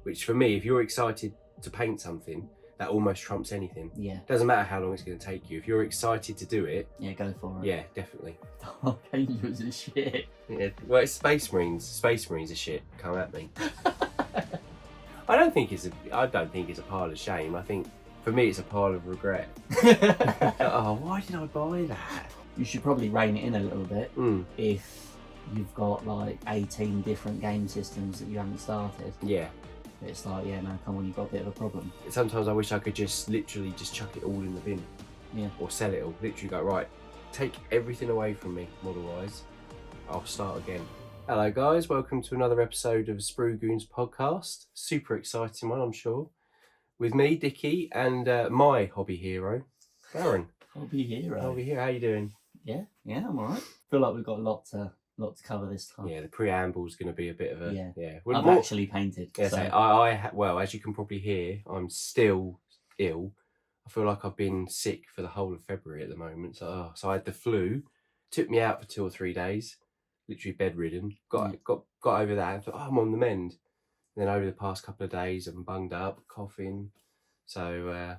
which for me, if you're excited to paint something, that almost trumps anything. Yeah. Doesn't matter how long it's going to take you. If you're excited to do it, Yeah, go for it. yeah, definitely. Paint was a shit. Yeah. Well, it's Space Marines. Space Marines are shit. Come at me. I don't think it's a pile of shame. I think for me it's a pile of regret. Oh, why did I buy that? You should probably rein it in a little bit if you've got like 18 different game systems that you haven't started. Yeah. It's like, yeah, no, come on, you've got a bit of a problem. Sometimes I wish I could just literally just chuck it all in the bin. Yeah. Or sell it all. Literally go, right, take everything away from me, model-wise. I'll start again. Hello guys, welcome to another episode of Sprue Goons Podcast. Super exciting one, I'm sure. With me, Dickie, and my hobby hero, Darren. Hobby hero. Hobby hero, how you doing? Yeah, I'm alright. Feel like we've got a lot to cover this time. Yeah, the preamble's going to be a bit of a... Yeah. Well, I've actually painted. Yeah, so well, as you can probably hear, I'm still ill. I feel like I've been sick for the whole of February at the moment. So I had the flu, took me out for 2 or 3 days, literally bedridden. Got over that and thought, oh, I'm on the mend. And then over the past couple of days, I'm bunged up, coughing. So,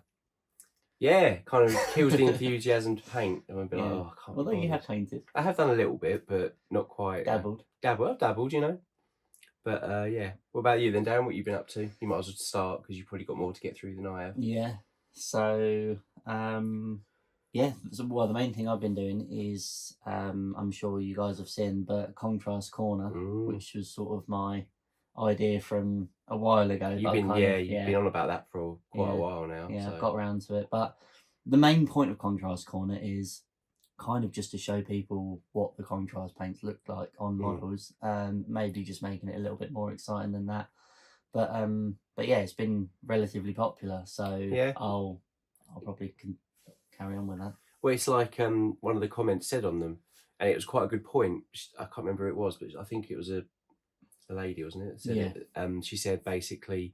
kind of kills the enthusiasm to paint. I'm a bit like, oh, I can't. Although you have painted. I have done a little bit, but not quite. Dabbled. I've dabbled, you know. But, What about you then, Darren? What have you been up to? You might as well start because you've probably got more to get through than I have. Yeah. So, well, the main thing I've been doing is, I'm sure you guys have seen, but Contrast Corner, which was sort of my idea from a while ago. You've been on about that for quite a while now. Yeah, so. I've got around to it. But the main point of Contrast Corner is kind of just to show people what the contrast paints look like on models, maybe just making it a little bit more exciting than that. But yeah, it's been relatively popular, so I'll probably carry on with that. Well, it's like one of the comments said on them, and it was quite a good point. I can't remember who it was, but I think it was a lady, wasn't it? Said it. She said basically,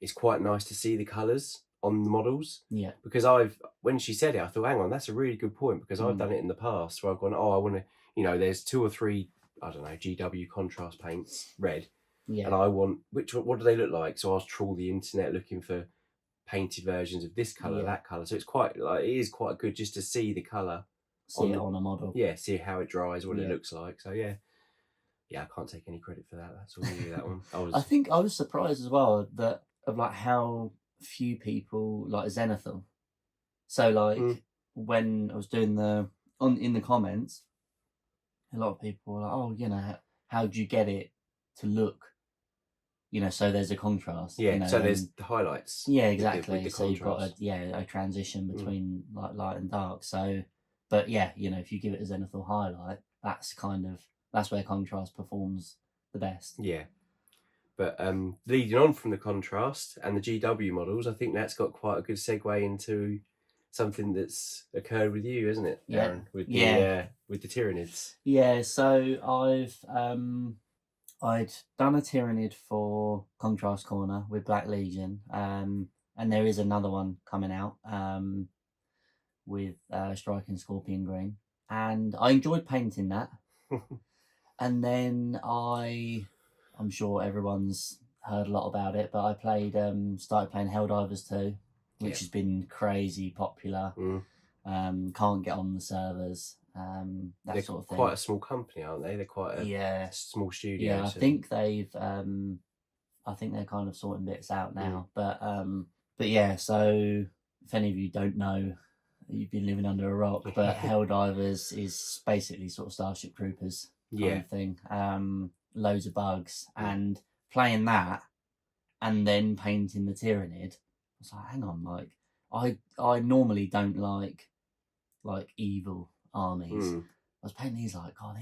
it's quite nice to see the colours on the models. Yeah. Because when she said it, I thought, hang on, that's a really good point, because I've done it in the past where I've gone, I want to, there's 2 or 3, I don't know, GW contrast paints, red. Yeah. And I want, what do they look like? So I'll trawl the internet looking for painted versions of this colour, that colour. So it is quite good just to see the colour. See it on a model. Yeah, see how it dries, what it looks like. So yeah, I can't take any credit for that. That's all really that one. I think I was surprised as well of how few people like Zenithal. So like when I was doing in the comments, a lot of people were like, oh, how do you get it to look, so there's a contrast. Yeah, so there's the highlights. Yeah, exactly. With the so you've got a transition between like light and dark. So, but yeah, if you give it a zenithal highlight, that's where contrast performs the best. Yeah. But leading on from the contrast and the GW models, I think that's got quite a good segue into something that's occurred with you, isn't it, Darren? With the Tyranids. Yeah, so I'd done a Tyranid for Contrast Corner with Black Legion, and there is another one coming out with Striking Scorpion Green, and I enjoyed painting that. And then I'm sure everyone's heard a lot about it, but I started playing Helldivers 2, which has been crazy popular. Can't get on the servers, They're sort of thing. Quite a small company, aren't they? They're quite a small studio. Yeah, I think they're kind of sorting bits out now. But yeah, so if any of you don't know, you've been living under a rock, but Helldivers is basically sort of Starship Troopers kind of thing. Loads of bugs, and playing that and then painting the Tyranid, I was like, hang on, like I normally don't like evil armies. I was painting these like, oh,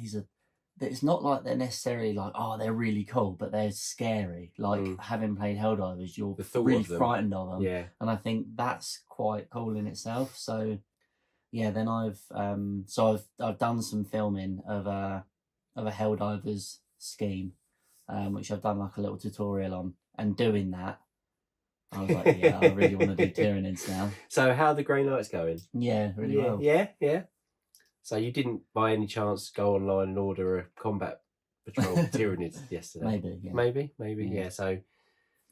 it's not like they're necessarily like, oh, they're really cool, but they're scary. Like having played Helldivers, you're really frightened of them. Yeah. And I think that's quite cool in itself. So yeah, then I've done some filming of a Helldivers scheme, which I've done like a little tutorial on, and doing that, I was like, I really want to do Tyranids now. So how are the Grey Knights going? Yeah, really well. Yeah. So you didn't by any chance go online and order a combat patrol Tyranids yesterday? Maybe. Maybe. Yeah. So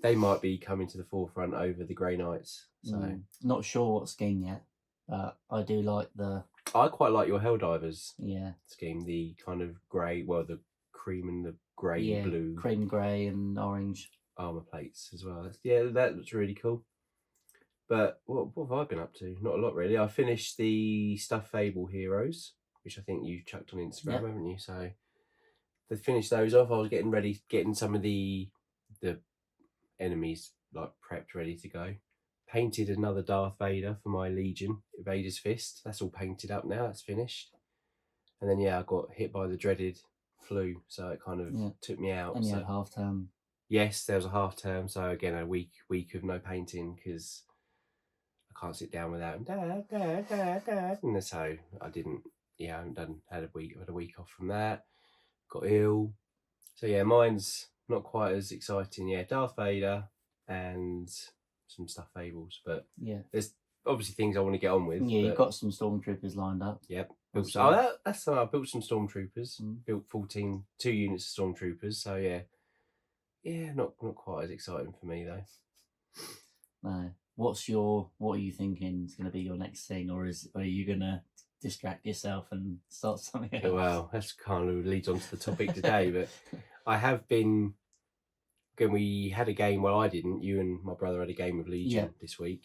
they might be coming to the forefront over the Grey Knights. So Not sure what scheme yet, but I do like I quite like your Helldivers yeah scheme, the kind of grey, well, the cream and the grey blue cream grey and orange armour plates as well. That looks really cool. But what have I been up to? Not a lot, really. I finished the Stuff Fable Heroes, which I think you chucked on Instagram, haven't you? So to finish those off, I was getting some of the enemies like prepped, ready to go. Painted another Darth Vader for my Legion, Vader's Fist. That's all painted up now. That's finished. And then I got hit by the dreaded flu, so it kind of took me out. And you had half term. Yes, there was a half term, so again a week of no painting because I can't sit down without him. Dad. And so I didn't. I haven't had a week off from that. Got ill. So mine's not quite as exciting. Darth Vader and some Stuff Fables, but there's obviously things I want to get on with. Yeah, you've got some Stormtroopers lined up. Yep. That's I built some Stormtroopers. Built 2 units of Stormtroopers. So not quite as exciting for me though. No. What are you thinking is going to be your next thing, or are you going to distract yourself and start something else? Well, that's kind of leads on to the topic today, but I have been. Again, we had a game. Well, I didn't. You and my brother had a game of Legion this week.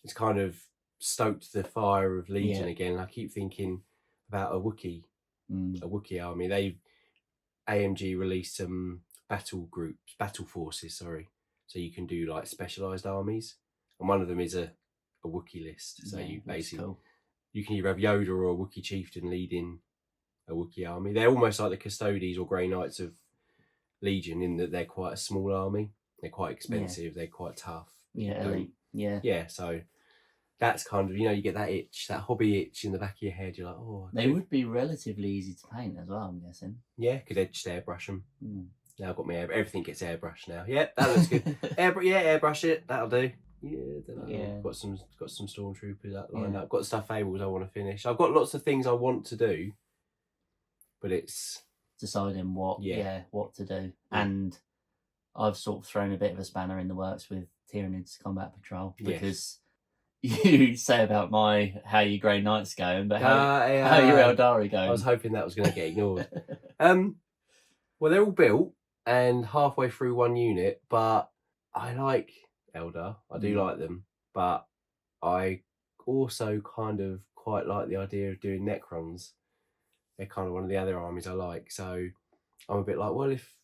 It's kind of stoked the fire of Legion again. I keep thinking about a Wookiee army. AMG released some battle forces. Sorry, so you can do like specialized armies, and one of them is a Wookiee list. So you basically you can either have Yoda or a Wookiee chieftain leading a Wookiee army. They're almost like the Custodes or Grey Knights of Legion in that they're quite a small army. They're quite expensive. They're quite tough. Elite. So that's kind of, you get that itch, that hobby itch in the back of your head. You're like, oh. They would be relatively easy to paint as well, I'm guessing. Yeah, could just airbrush them. Now I've got everything gets airbrushed now. Yeah, that looks good. Airbrush it. That'll do. Got some Stormtroopers lined up. Got Stuff Fables I want to finish. I've got lots of things I want to do, but it's deciding what to do. And I've sort of thrown a bit of a spanner in the works with Tyranids Combat Patrol because you say about how your Grey Knights going, but how your Eldari going. I was hoping that was going to get ignored. Well, they're all built and halfway through one unit, but I like Eldar. I do like them, but I also kind of quite like the idea of doing Necrons. They're kind of one of the other armies I like. So I'm a bit like, well, if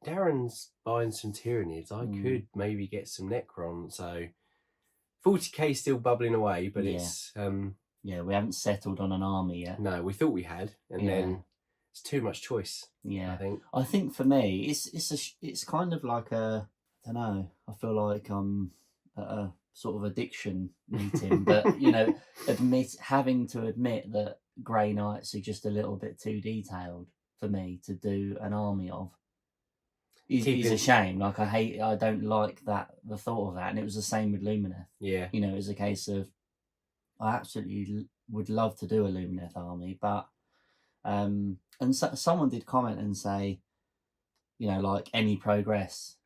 Darren's buying some Tyranids, I could maybe get some Necrons. So 40k still bubbling away, but it's... we haven't settled on an army yet. No, we thought we had, and then it's too much choice. Yeah. I think for me, it's kind of like I don't know, I feel like I'm at a sort of addiction meeting, but, having to admit that Grey Knights are just a little bit too detailed for me to do an army of is a shame. Like I don't like the thought of that, and it was the same with Lumineth. It was a case of I absolutely would love to do a Lumineth army, but and someone did comment and say, like any progress,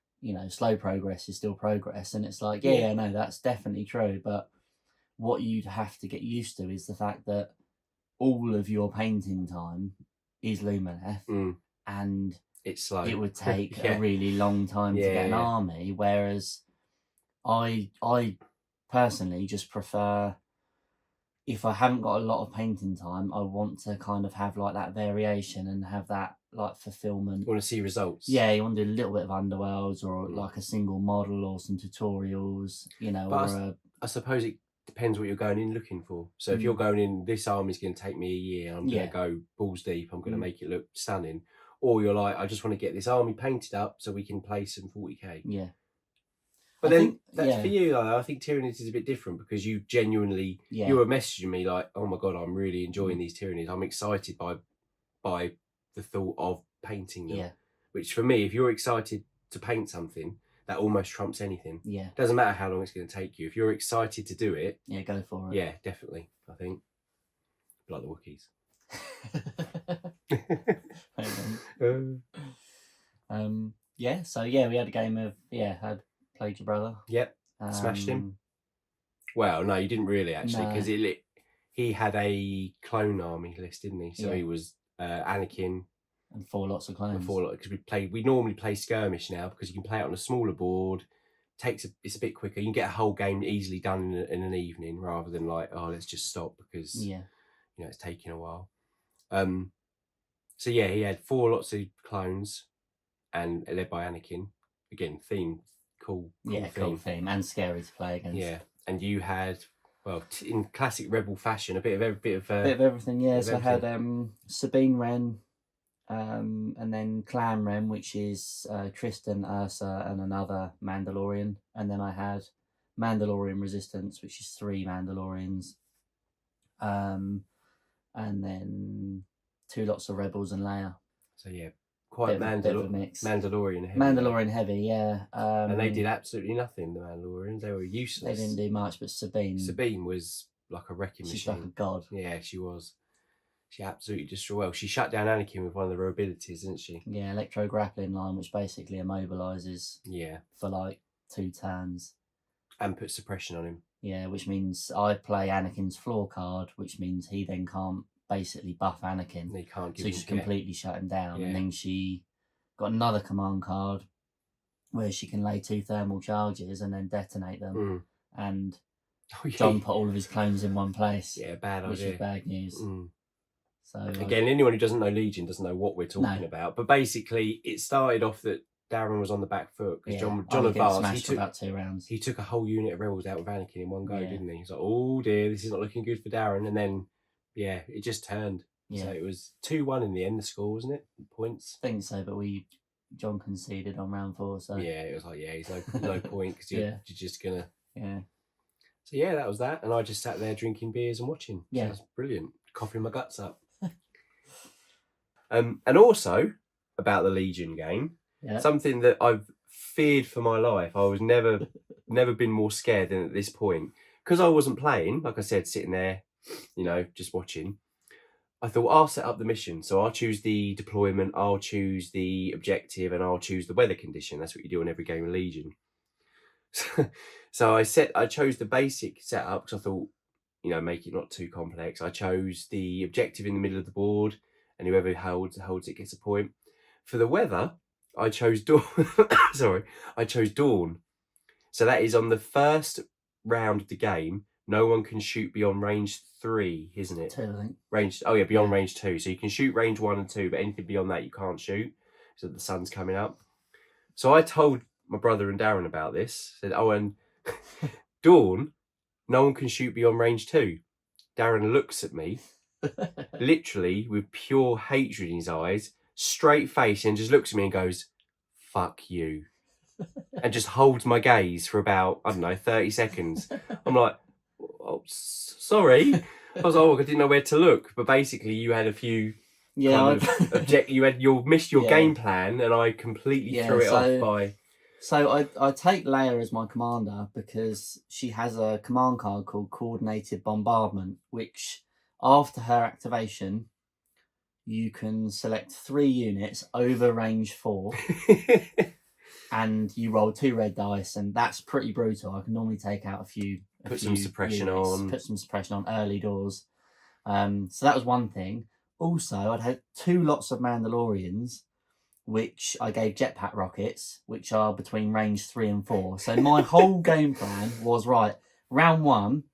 slow progress is still progress, and it's like no, that's definitely true, but what you'd have to get used to is the fact that all of your painting time is Lumineth, and it's slow. It would take a really long time to get an army, whereas I personally just prefer, if I haven't got a lot of painting time, I want to kind of have like that variation and have that like fulfillment. You want to see results. Yeah, you want to do a little bit of Underworlds or like a single model or some tutorials, I suppose it depends what you're going in looking for. So if you're going in, this army's going to take me a year, I'm going to go balls deep, I'm going to make it look stunning. Or you're like, I just want to get this army painted up so we can play some 40k. Yeah. But then that's for you, though. I think Tyranids is a bit different because you genuinely, you were messaging me like, oh my God, I'm really enjoying these Tyranids. I'm excited by the thought of painting them. Yeah. Which for me, if you're excited to paint something, that almost trumps anything. Yeah. Doesn't matter how long it's going to take you. If you're excited to do it. Yeah, go for it. Yeah, definitely, I think. Like the Wookiees. Yeah, so yeah, we had a game of played your brother. Yep, smashed him. Well, no, you didn't really actually, because he had a clone army list, didn't he? So he was Anakin and 4 lots of clones. Because we normally play skirmish now because you can play it on a smaller board. It's a bit quicker. You can get a whole game easily done in an evening rather than like, oh, let's just stop because it's taking a while. So yeah, he had 4 lots of clones and led by Anakin. Again, theme cool theme and scary to play against. Yeah, and you had, well, in classic Rebel fashion, a bit of everything. Yeah, so I had Sabine Wren, and then Clan Wren, which is Tristan, Ursa, and another Mandalorian, and then I had Mandalorian Resistance, which is 3 Mandalorians, and then 2 lots of Rebels and Leia. So yeah, quite bit of a mix. Mandalorian heavy. Mandalorian heavy, yeah. And they did absolutely nothing, the Mandalorians. They were useless. They didn't do much, but Sabine was like a wrecking machine. She's like a god. Yeah, she was. She absolutely destroyed. Well, she shut down Anakin with one of her abilities, didn't she? Yeah, electro grappling line, which basically immobilizes. Yeah. For like 2 turns. And put suppression on him. Yeah, which means I play Anakin's floor card, which means he then can't basically buff Anakin. He can't give so she's completely shut him down. Yeah. And then she got another command card where she can lay 2 thermal charges and then detonate them. And John put all of his clones in one place. Yeah, bad idea. Which is bad news. So again, anyone who doesn't know Legion doesn't know what we're talking about. But basically, it started off that Darren was on the back foot because John advanced. He took about 2 rounds. He took a whole unit of rebels out with Anakin in one go, didn't he? He's like, oh dear, this is not looking good for Darren. And then, it just turned. Yeah. So it was 2-1 in the end. The score, wasn't it? Points. I think so, but John conceded on round 4. So yeah, it was like he's no point because you're just gonna. Yeah. So that was that, and I just sat there drinking beers and watching. Yeah, so that's brilliant. Coughing my guts up. And also about the Legion game, something that I've feared for my life. I was never been more scared than at this point because I wasn't playing. Like I said, sitting there, just watching. I thought I'll set up the mission, so I'll choose the deployment, I'll choose the objective, and I'll choose the weather condition. That's what you do in every game of Legion. So I chose the basic setup because I thought, make it not too complex. I chose the objective in the middle of the board, and whoever holds it gets a point. For the weather, I chose Dawn. I chose Dawn. So that is on the first round of the game. No one can shoot beyond range 3, isn't it? 2, I think. Beyond range 2. So you can shoot range 1 and 2, but anything beyond that you can't shoot. So the sun's coming up. So I told my brother and Darren about this. Said, and Dawn, no one can shoot beyond range 2. Darren looks at me, literally with pure hatred in his eyes, straight face, and just looks at me and goes, "Fuck you," and just holds my gaze for about 30 seconds. I'm like, "Oh, sorry." I was like, I didn't know where to look. But basically, you had a few. You missed your game plan, and I completely threw it off by. So I take Leia as my commander because she has a command card called Coordinated Bombardment, which after her activation, you can select 3 units over range 4, and you roll 2 red dice, and that's pretty brutal. I can normally take out a few. Put some suppression on early doors. So that was one thing. Also, I'd had 2 lots of Mandalorians, which I gave jetpack rockets, which are between range 3 and 4. So my whole game plan was, right, round 1,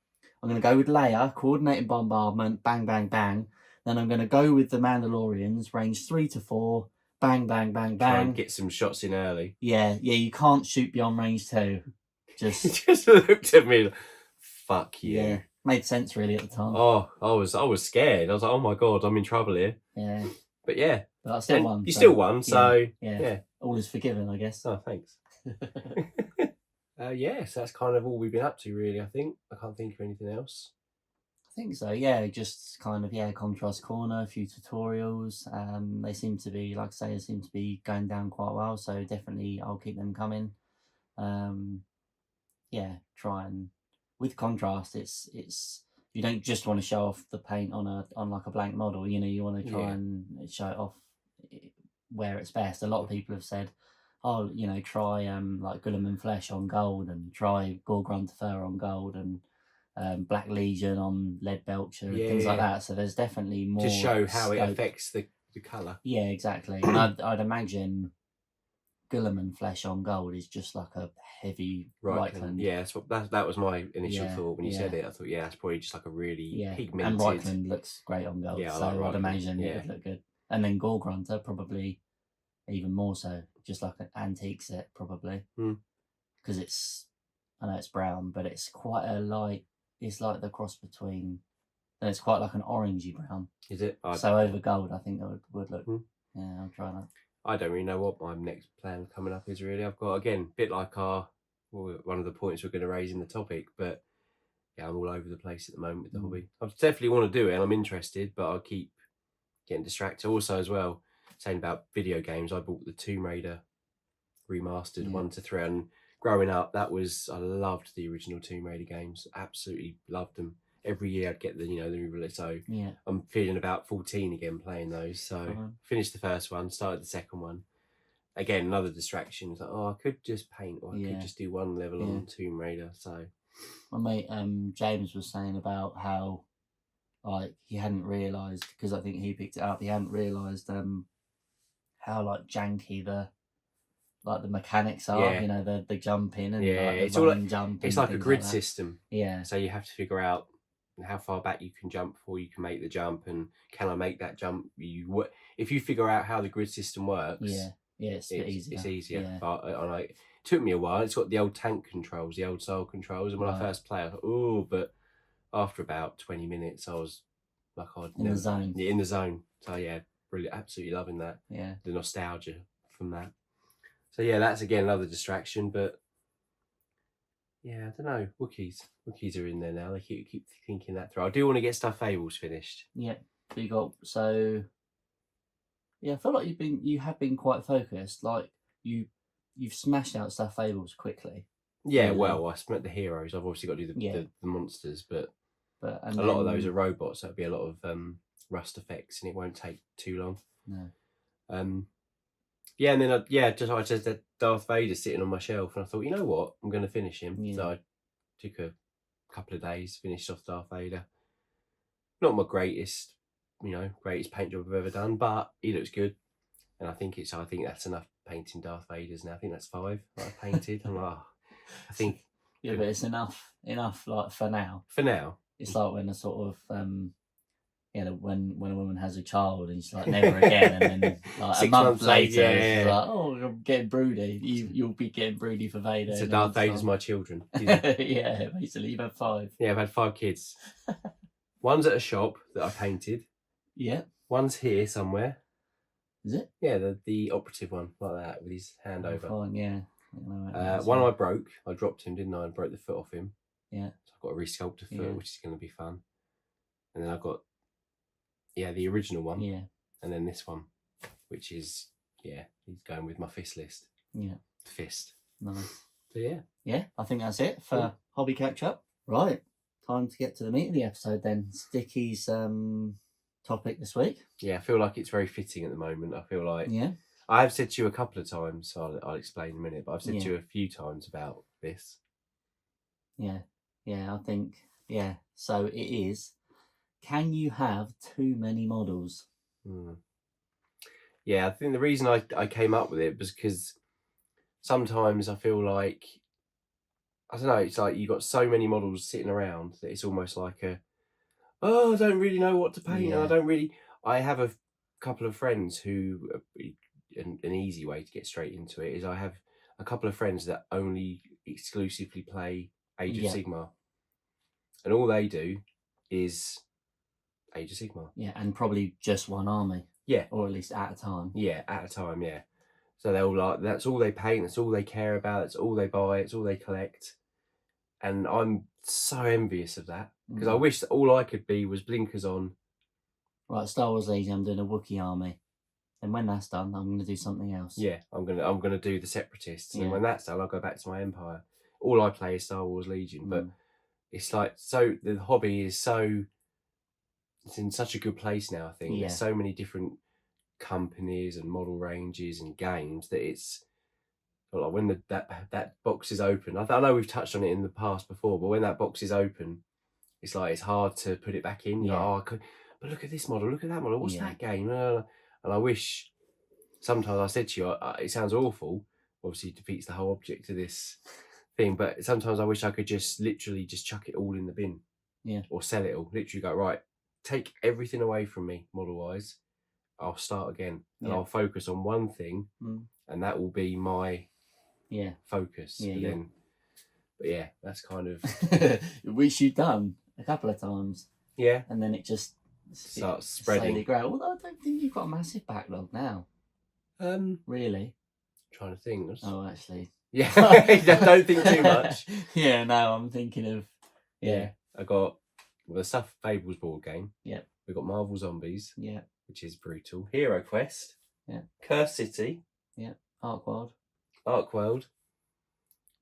I'm going to go with Leia, coordinated bombardment, bang, bang, bang. Then I'm going to go with the Mandalorians, range 3 to 4, bang, bang, bang, bang. Try and get some shots in early. Yeah, you can't shoot beyond range 2. He just looked at me like, fuck you. Yeah, made sense really at the time. Oh, I was scared. I was like, oh my God, I'm in trouble here. Yeah. But yeah. But I still won. You still won, so yeah. All is forgiven, I guess. Oh, thanks. So that's kind of all we've been up to, really, I think. I can't think of anything else. I think so, yeah. Just kind of, Contrast Corner, a few tutorials. They seem to be, like I say, seem to be going down quite well, so definitely I'll keep them coming. Try and... With Contrast, it's you don't just want to show off the paint on like a blank model, you want to try and show it off where it's best. A lot of people have said, oh, try like Guilliman Flesh on gold, and try Gorgrunter Fur on gold, and Black Legion on Lead Belcher, and things like that. So there's definitely more to show how scope. it affects the colour. Yeah, exactly. And I'd imagine Guilliman Flesh on gold is just like a heavy Reichland. Yeah, that was my initial thought when you said it. I thought, that's probably just like a really pigmented. And Reichland looks great on gold, Yeah, so I'd imagine it would look good. And then Gorgrunter probably even more so, just like an antique set probably, because I know it's brown, but it's quite a light. It's like the cross between. And it's quite like an orangey brown. Is it? So over gold, I think that would look. Yeah, I'll try that. I don't really know what my next plan coming up is really. I've got, again, a bit like one of the points we're going to raise in the topic, but I'm all over the place at the moment with the hobby. I definitely want to do it and I'm interested, but I'll keep getting distracted. Also as well, saying about video games, I bought the Tomb Raider remastered 1 to 3, and growing up, I loved the original Tomb Raider games. Absolutely loved them. Every year I'd get the new release. So I'm feeling about 14 again playing those. So finished the first one, started the second one. Again, another distraction. It's like, I could just paint, or I could just do one level on Tomb Raider. So my mate James was saying about how like he hadn't realised, because I think he picked it up, he hadn't realised how like janky the mechanics are, the jumping and it's the all like jump. It's like a grid system. Yeah. So you have to figure out how far back you can jump before you can make the jump, and can I make that jump? If you figure out how the grid system works, it's easier. It's easier. Yeah. But it took me a while. It's got the old tank controls, the old style controls, and when I first played, I thought, but after about 20 minutes, I was like, the zone. Yeah, in the zone. So brilliant, absolutely loving that. Yeah, the nostalgia from that. So that's again another distraction, but I don't know. Wookiees are in there now. They keep thinking that through. I do want to get Stuff Fables finished. Yeah, I feel like you have been quite focused. Like you've smashed out Stuff Fables quickly. Yeah, really. Well, I spent the heroes. I've obviously got to do the monsters, but a lot of those are robots. So it'll be a lot of rust effects, and it won't take too long. No. And then I just had Darth Vader sitting on my shelf, and I thought, you know what, I'm going to finish him. Yeah. So I took a couple of days, finished off Darth Vader. Not my greatest paint job I've ever done, but he looks good, and I think that's enough painting Darth Vaders now. I think that's 5 that I've painted. I'm like, I think. Yeah, but it's enough. Like for now. For now, it's like when a sort of when a woman has a child and she's like never again, and then like a month later she's like, oh, I'm getting broody. You'll be getting broody for Vader. So Darth Vader's my children. Yeah, basically you've had 5. Yeah, I've had 5 kids. One's at a shop that I painted. Yeah. One's here somewhere. Is it? Yeah, the operative one, like that, with his hand over. Fine, yeah. One I broke. I dropped him, didn't I? And broke the foot off him. Yeah. So I've got to resculpt a foot, which is going to be fun. And then I've got the original one. Yeah. And then this one, which is he's going with my fist list. Yeah. Fist. Nice. So yeah, I think that's it for hobby catch up. Right, time to get to the meat of the episode then. Sticky's topic this week. Yeah, I feel like it's very fitting at the moment. I feel like I have said to you a couple of times, so I'll explain in a minute, but I've said to you a few times about this. Yeah, I think, so it is, can you have too many models? Yeah, I think the reason I came up with it was because sometimes I feel like, I don't know, it's like you've got so many models sitting around that it's almost like I don't really know what to paint. And I have a couple of friends who, an easy way to get straight into it is I have a couple of friends that only exclusively play Age of Sigmar. And all they do is Age of Sigmar. Yeah, and probably just one army. Yeah. Or at least at a time. Yeah, at a time, yeah. So they're all that's all they paint, that's all they care about, it's all they buy, it's all they collect. And I'm so envious of that, because I wish that all I could be was blinkers on. Right, Star Wars Legion, I'm doing a Wookiee army. And when that's done, I'm going to do something else. Yeah, I'm gonna do the Separatists. And when that's done, I'll go back to my Empire. All I play is Star Wars Legion. But it's like, so the hobby is it's in such a good place now, I think. There's so many different companies and model ranges and games that it's But like when that box is open, I know we've touched on it in the past before, but when that box is open, it's like it's hard to put it back in. You're like, oh, I could, but look at this model, look at that model. What's that game? And I wish sometimes I said to you, it sounds awful. Obviously, it defeats the whole object of this thing. But sometimes I wish I could just literally just chuck it all in the bin, or sell it all. Literally go, right, take everything away from me, model wise. I'll start again, and I'll focus on one thing, and that will be my focus. But yeah, that's kind of which you've done a couple of times. Yeah, and then it just starts spreading. Grow. Although I don't think you've got a massive backlog now. Really? Trying to think. Oh, actually. Yeah, don't think too much. Yeah, no, I'm thinking of. Yeah. I got the Stuff Fables board game. Yeah. We've got Marvel Zombies. Yeah. Which is brutal. Hero Quest. Yeah. Curse City. Yeah. Ark World.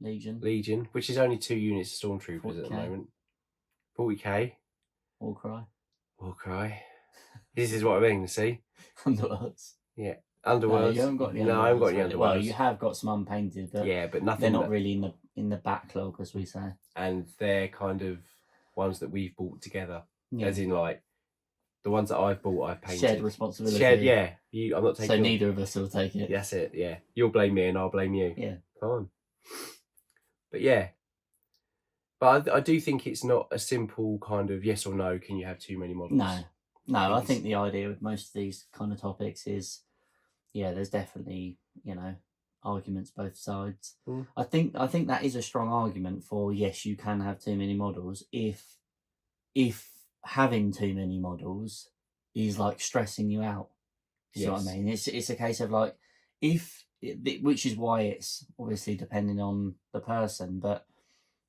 Legion, which is only 2 units of Stormtroopers 40K. At the moment. 40k. Warcry. This is what I mean, see? Underworlds. Yeah. Underworlds. No, you haven't got any Underworlds. No, I haven't got any Underworlds. Well, you have got some unpainted, but but nothing. They're not really in the backlog, as we say. And they're kind of ones that we've bought together. As in, like, the ones that I've bought, I've painted. Shared responsibility. I'm not taking. So neither of us will take it. That's it. Yeah, you'll blame me, and I'll blame you. Yeah. Fine. But yeah. But I do think it's not a simple kind of yes or no. Can you have too many models? No. I think the idea with most of these kind of topics is, there's definitely arguments both sides. I think that is a strong argument for yes, you can have too many models if having too many models is like stressing you out. You know what I mean? It's a case of like which is why it's obviously depending on the person, but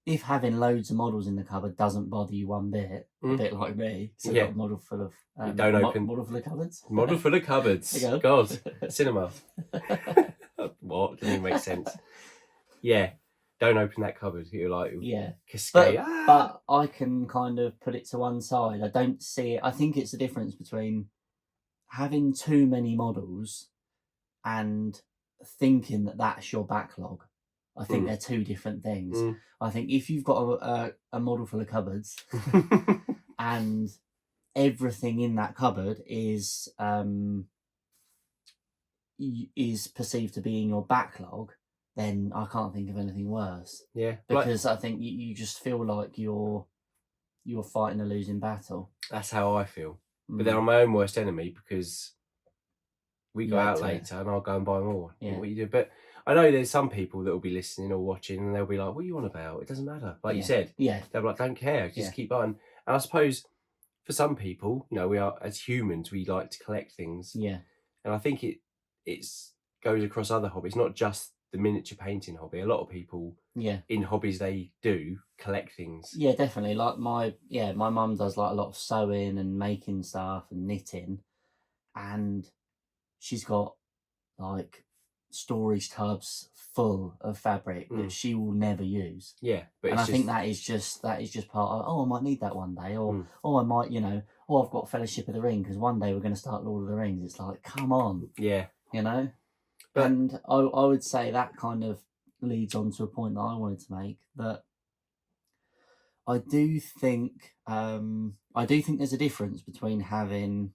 if having loads of models in the cupboard doesn't bother you one bit, a bit like me, so got a model full of model full of cupboards. Model full of cupboards. God, cinema. What? Doesn't even make sense. Yeah, don't open that cupboard. You're like, cascade. But I can kind of put it to one side. I don't see it. I think it's the difference between having too many models and thinking that that's your backlog. I think they're two different things. I think if you've got a model full of cupboards and everything in that cupboard is perceived to be in your backlog, then I can't think of anything worse. Yeah. Because I think you just feel like you're fighting a losing battle. That's how I feel. But then I'm my own worst enemy because we go out later and I'll go and buy more. Yeah. What you do. But I know there's some people that will be listening or watching and they'll be like, what are you on about? It doesn't matter. Like you said. Yeah. They'll be like, don't care. Just keep buying. And I suppose for some people, we are, as humans, we like to collect things. Yeah. And I think it goes across other hobbies, not just the miniature painting hobby. A lot of people in hobbies, they do collect things. Yeah, definitely. Like my mum does like a lot of sewing and making stuff and knitting, and she's got like storage tubs full of fabric that she will never use. Yeah, but I think that is just part of, I might need that one day, or I might, I've got Fellowship of the Ring because one day we're going to start Lord of the Rings. It's like, come on. Yeah. But, and I would say that kind of leads on to a point that I wanted to make, that I do think there's a difference between having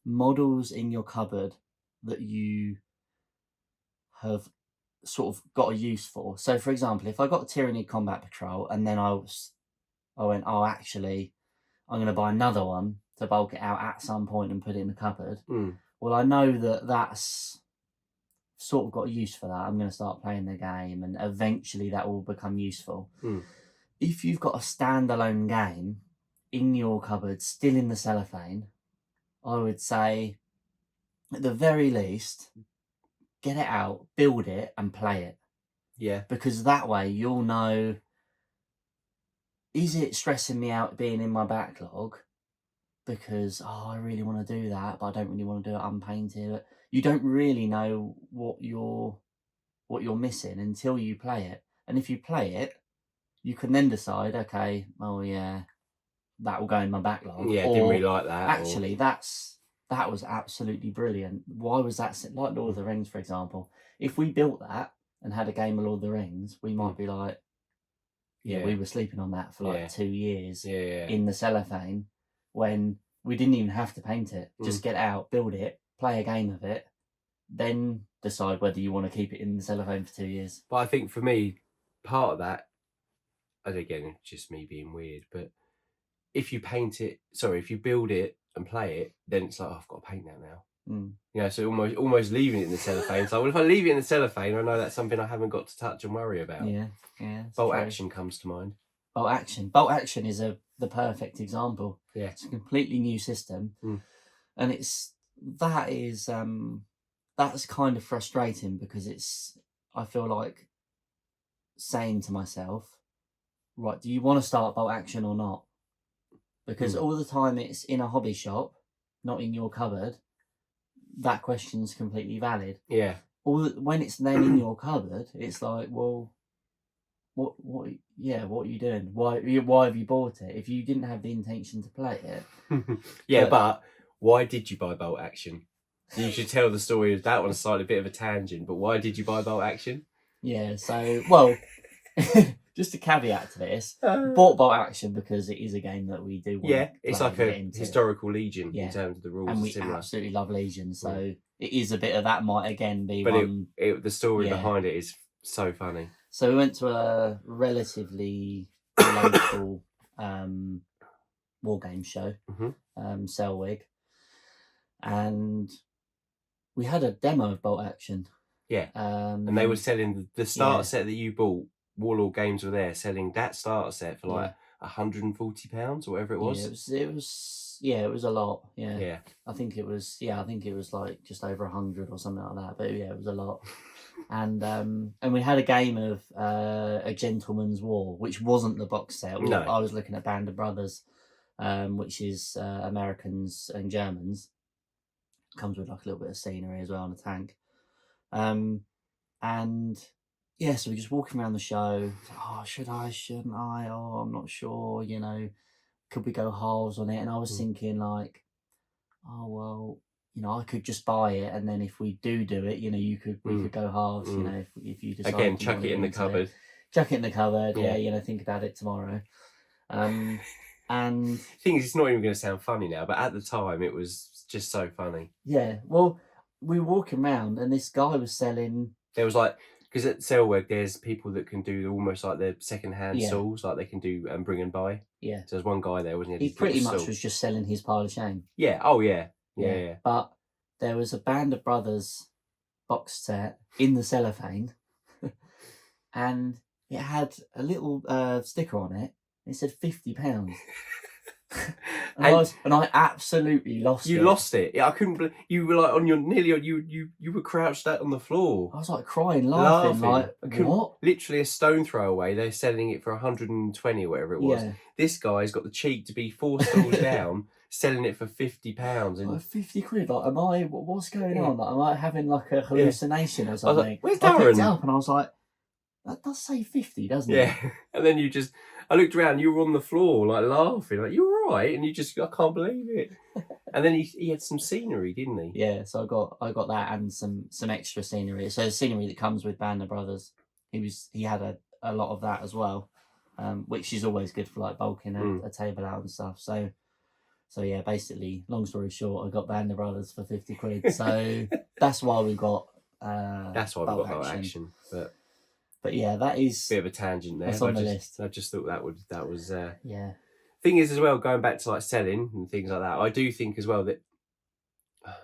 models in your cupboard that you have sort of got a use for. So, for example, if I got Tyranid Combat Patrol and then I went, oh, actually, I'm going to buy another one to bulk it out at some point and put it in the cupboard. Well, I know that that's sort of got a use for that. I'm going to start playing the game and eventually that will become useful. If you've got a standalone game in your cupboard, still in the cellophane, I would say, at the very least, get it out, build it, and play it. Yeah. Because that way you'll know, is it stressing me out being in my backlog? Because, I really want to do that, but I don't really want to do it unpainted. You don't really know what you're missing until you play it. And if you play it, you can then decide, okay, oh yeah, that will go in my backlog. Yeah, I didn't really like that. Actually, that's that was absolutely brilliant. Why was that like Lord of the Rings, for example? If we built that and had a game of Lord of the Rings, we might be like, yeah, we were sleeping on that for like 2 years in the cellophane when we didn't even have to paint it. Just get out, build it, play a game of it, then decide whether you want to keep it in the cellophane for 2 years. But I think for me, part of that, and again, it's just me being weird, but if you build it and play it, then it's like, oh, I've got to paint that now. So almost leaving it in the cellophane. So if I leave it in the cellophane, I know that's something I haven't got to touch and worry about. Yeah. Bolt action comes to mind. Bolt action is the perfect example. Yeah, it's a completely new system, and that's kind of frustrating because I feel like saying to myself, right, do you want to start bolt action or not? Because all the time it's in a hobby shop, not in your cupboard. That question's completely valid. Yeah. When it's then in your cupboard, it's like, well, what are you doing? Why have you bought it if you didn't have the intention to play it? But why did you buy bolt action? You should tell the story of that one. Slightly bit of a tangent, but why did you buy bolt action? Yeah. So just a caveat to this, bought bolt action because it is a game that we do want to it's like a historical Legion in terms of the rules. And we absolutely love Legion, so it is a bit of that might again be one. The story behind it is so funny. So we went to a relatively local war game show, Selwig, and we had a demo of bolt action. Yeah, and they were selling the starter set that you bought. Warlord Games were there selling that starter set for like £140 or whatever it was. It was a lot. Yeah. I think it was like just over 100 or something like that. But it was a lot. And we had a game of A Gentleman's War, which wasn't the box set. I was looking at Band of Brothers, which is Americans and Germans. Comes with like a little bit of scenery as well on a tank. And yeah, so we're just walking around the show. Oh, should I? Shouldn't I? Oh, I'm not sure. Could we go halves on it? And I was thinking like, oh well, I could just buy it, and then if we do it, we could go halves. If you decide again, chuck it in the cupboard. Chuck it in the cupboard. Yeah, think about it tomorrow. And the thing is, it's not even going to sound funny now, but at the time, it was just so funny. Yeah. Well, we were walking around, and this guy was selling. There was like. Because at Selweg, there's people that can do almost like their second-hand stalls, like they can do and bring and buy. Yeah. So there's one guy there, wasn't he? He pretty much was just selling his pile of shame. Yeah. Oh, yeah. Yeah. But there was a Band of Brothers box set in the cellophane, and it had a little sticker on it. It said £50. And I absolutely lost it. You lost it. Yeah, I couldn't believe you were like you were crouched out on the floor. I was like crying, laughing. Like, what? Literally a stone throw away. They're selling it for 120 or whatever it was. Yeah. This guy's got the cheek to be 4 stalls down, selling it for £50. And like £50. Like, what's going on? Like, am I having like a hallucination or something? Like, where's Darren? I picked it up and I was like, that does say 50, doesn't it? Yeah. And then I looked around, you were on the floor, like laughing, like, you all right? And I can't believe it. And then he had some scenery, didn't he? Yeah, so I got that and some extra scenery. So the scenery that comes with Band of Brothers, he had a lot of that as well, which is always good for like bulking a table out and stuff. So yeah, basically, long story short, I got Band of Brothers for £50. So that's why we got bolt action. But yeah, that is bit of a tangent there. That's on the list. I just thought that was yeah. Thing is as well, going back to like selling and things like that, I do think as well that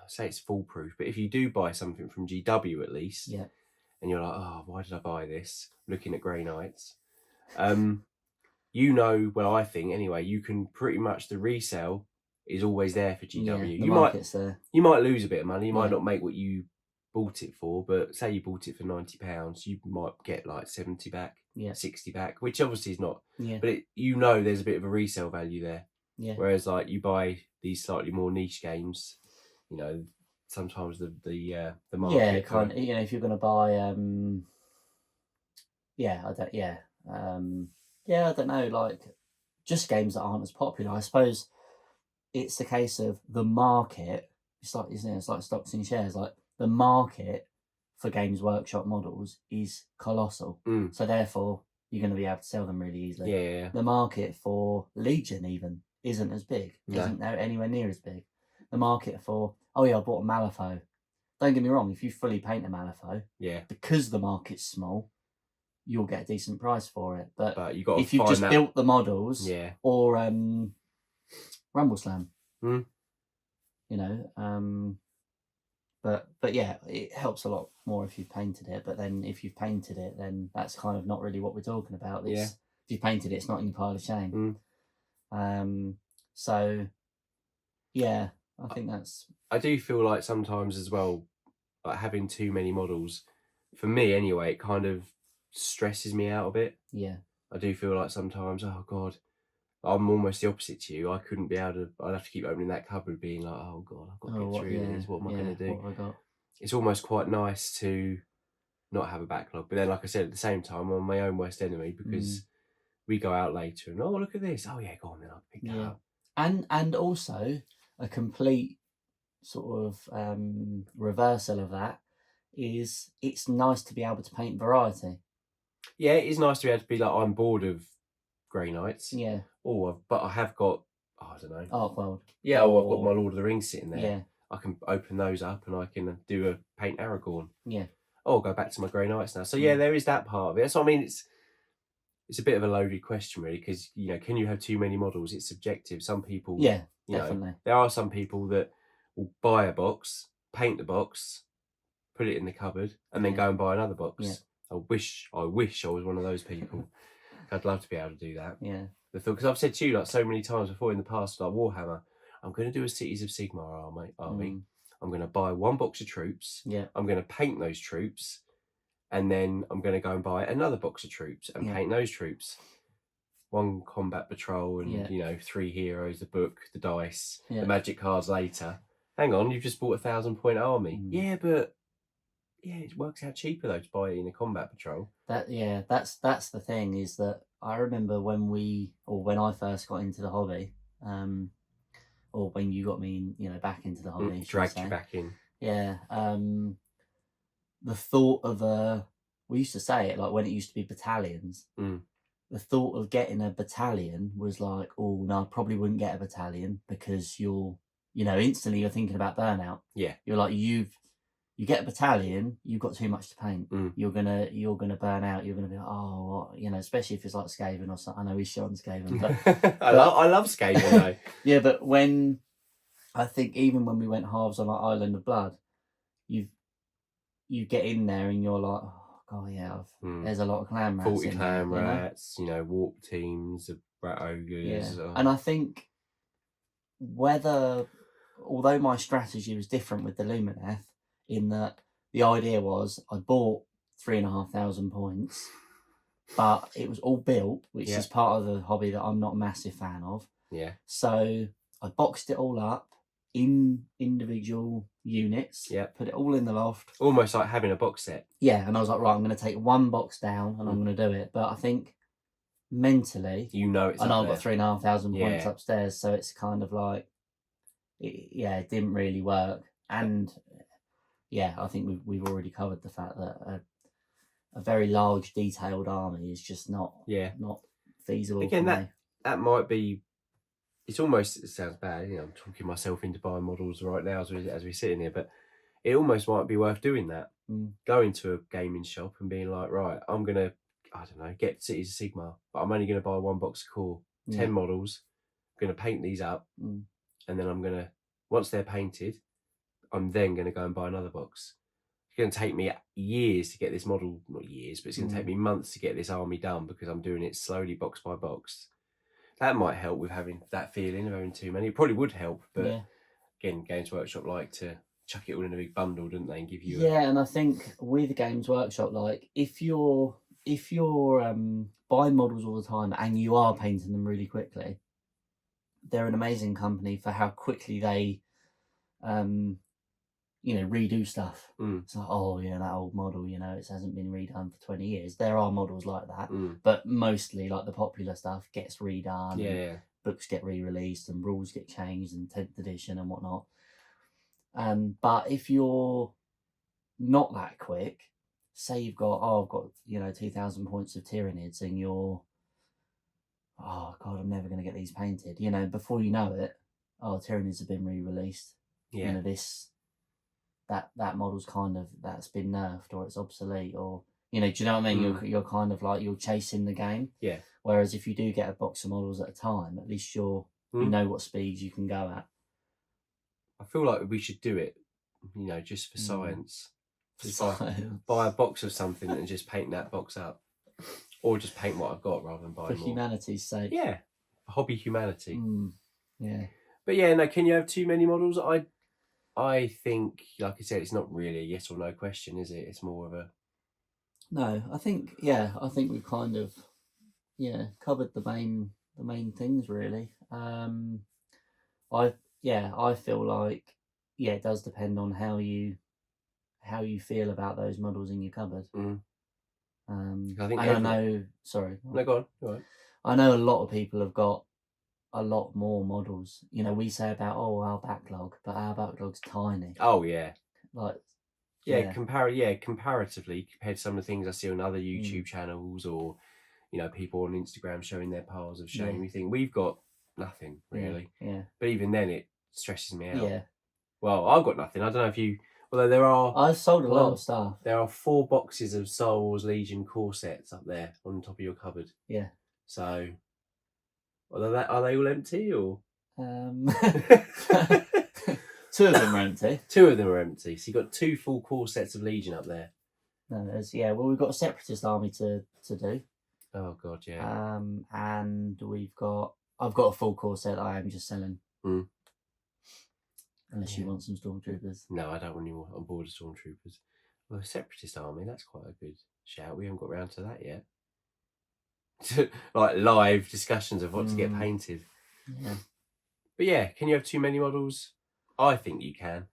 say it's foolproof, but if you do buy something from GW at least, and you're like, oh, why did I buy this? Looking at Grey Knights, well, I think anyway, you can pretty much the resale is always there for GW. Yeah, you might lose a bit of money, you might not make what you bought it for, but say you bought it for £90, you might get like 70 back, 60 back, which obviously is not, but there's a bit of a resale value there. Yeah. Whereas like you buy these slightly more niche games, sometimes the market. Yeah, if you're going to buy, I don't know, like just games that aren't as popular. I suppose it's the case of the market it's like, isn't it? It's like stocks and shares. Like the market for Games Workshop models is colossal. So therefore, you're going to be able to sell them really easily. Yeah. The market for Legion even isn't as big. No. Isn't anywhere near as big. The market for, oh yeah, I bought a Malifaux. Don't get me wrong, if you fully paint a Malifaux, because the market's small, you'll get a decent price for it. But you got if you just built the models, or Rumble Slam, you know, but yeah, it helps a lot more if you've painted it. But then if you've painted it, then that's kind of not really what we're talking about. If you've painted it, it's not in your pile of shame. So yeah, I think that's. I do feel like sometimes as well, like having too many models, for me anyway, it kind of stresses me out a bit. Yeah. I do feel like sometimes, oh God, I'm almost the opposite to you. I couldn't be able to, I'd have to keep opening that cupboard being like, oh God, I've got to get through this. What am I going to do? What have I got? It's almost quite nice to not have a backlog. But then, like I said, at the same time, I'm my own worst enemy because we go out later and, oh, look at this. Oh yeah, go on then, I'll pick that up. And also a complete sort of reversal of that is it's nice to be able to paint variety. Yeah, it is nice to be able to be like, I'm bored of Grey Knights. Yeah. But I have got, I don't know. Ark World. Yeah, I've got my Lord of the Rings sitting there. Yeah. I can open those up and I can do a paint Aragorn. Yeah. Oh, I'll go back to my Grey Knights now. So yeah, there is that part of it. So I mean, it's a bit of a loaded question really, because can you have too many models? It's subjective. Some people, definitely. There are some people that will buy a box, paint the box, put it in the cupboard, and then go and buy another box. Yeah. I wish I was one of those people. I'd love to be able to do that. Yeah. Because I've said to you like so many times before in the past, like Warhammer, I'm going to do a Cities of Sigmar army. I'm going to buy one box of troops. Yeah. I'm going to paint those troops, and then I'm going to go and buy another box of troops and paint those troops. One combat patrol and 3 heroes, the book, the dice, the magic cards later. Hang on, you've just bought a 1,000-point army. Yeah, but it works out cheaper though to buy it in a combat patrol. That's the thing, is that I remember when I first got into the hobby, or when you got me, back into the hobby, dragged you back in. Yeah. The thought of we used to say it like when it used to be battalions. The thought of getting a battalion was like, oh no, I probably wouldn't get a battalion because instantly you're thinking about burnout. Yeah. You're like, you get a battalion, you've got too much to paint. You're gonna burn out. You're gonna be like, especially if it's like Skaven or something. I know he's shot on Skaven, but I love Skaven though. Yeah, but I think even when we went halves on like Island of Blood, you get in there and you're like, oh god, yeah, there's a lot of clan rats. 40 clan rats, warp teams of rat ogres. Yeah. And I think although my strategy was different with the Lumineth, in that the idea was I bought 3,500 points, but it was all built, which is part of the hobby that I'm not a massive fan of. Yeah. So I boxed it all up in individual units. Yeah. Put it all in the loft. Almost like having a box set. Yeah, and I was like, right, I'm going to take one box down and I'm going to do it. But I think mentally, it's. I know I've got 3,500 points upstairs, so it's kind of like, it didn't really work. And I think we've already covered the fact that a very large, detailed army is just not feasible. Again, that might be. It sounds bad. I'm talking myself into buying models right now as we sit in here, but it almost might be worth doing that. Going to a gaming shop and being like, right, I'm gonna, I don't know, get Cities of Sigmar, but I'm only gonna buy one box of core, 10 models. I'm gonna paint these up, and then I'm gonna, once they're painted, I'm then going to go and buy another box. It's going to take me years to get this model, not years, but it's going to take me months to get this army done because I'm doing it slowly, box by box. That might help with having that feeling of having too many. It probably would help, but again, Games Workshop like to chuck it all in a big bundle, don't they, and give you and I think with Games Workshop, like if you're buying models all the time and you are painting them really quickly, they're an amazing company for how quickly they redo stuff. It's like, that old model, it hasn't been redone for 20 years. There are models like that, but mostly like the popular stuff gets redone. Books get re-released and rules get changed and 10th edition and whatnot. But if you're not that quick, say you've got, I've got 2,000 points of Tyranids, and you're, oh god, I'm never going to get these painted. Before you know it, Tyranids have been re-released. Yeah. That model's that's been nerfed, or it's obsolete, or do you know what I mean? You're kind of like, you're chasing the game. Yeah. Whereas if you do get a box of models at a time, at least you know what speeds you can go at. I feel like we should do it, just for science. Just buy a box of something and just paint that box up, or just paint what I've got rather than buy more. For humanity's sake. Yeah, hobby humanity. Yeah. But yeah, no. Can you have too many models? I think, like I said, it's not really a yes or no question, is it? It's more of a. No, I think we've kind of covered the main things really. I feel like it does depend on how you feel about those models in your cupboard. I know. Sorry. No, go on. I know a lot of people have got a lot more models. We say about our backlog, but our backlog's tiny. Oh yeah. Like. Comparatively compared to some of the things I see on other YouTube channels, or people on Instagram showing their piles of shame. You think we've got nothing really. Yeah. But even then, it stresses me out. Yeah. Well, I've got nothing. I don't know if you. Although there are. I've sold a lot of stuff. There are 4 boxes of Star Wars Legion core sets up there on top of your cupboard. Yeah. So. Are they all empty or? 2 of them are empty. 2 of them are empty. So you've got 2 full core sets of Legion up there. No, well, we've got a Separatist army to do. Oh god, yeah. And I've got a full core set that I am just selling. Unless you want some Stormtroopers. No, I don't want you on board of Stormtroopers. Well, a Separatist army, that's quite a good shout. We haven't got around to that yet. Like live discussions of what to get painted. Yeah. But yeah, can you have too many models? I think you can.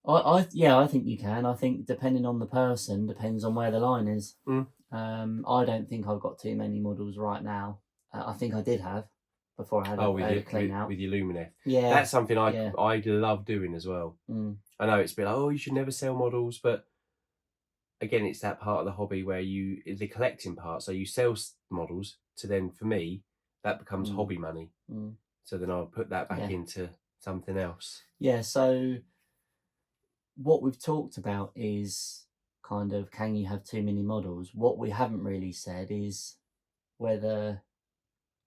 I think you can. I think depending on the person, depends on where the line is. I don't think I've got too many models right now. I think I did have before I had a clean out with your Lumineth. Yeah, that's something I love doing as well. I know it's a bit like, you should never sell models, but again, it's that part of the hobby where the collecting part. So you sell models to then, for me, that becomes hobby money. So then I'll put that back into something else. Yeah. So what we've talked about is kind of, can you have too many models? What we haven't really said is whether,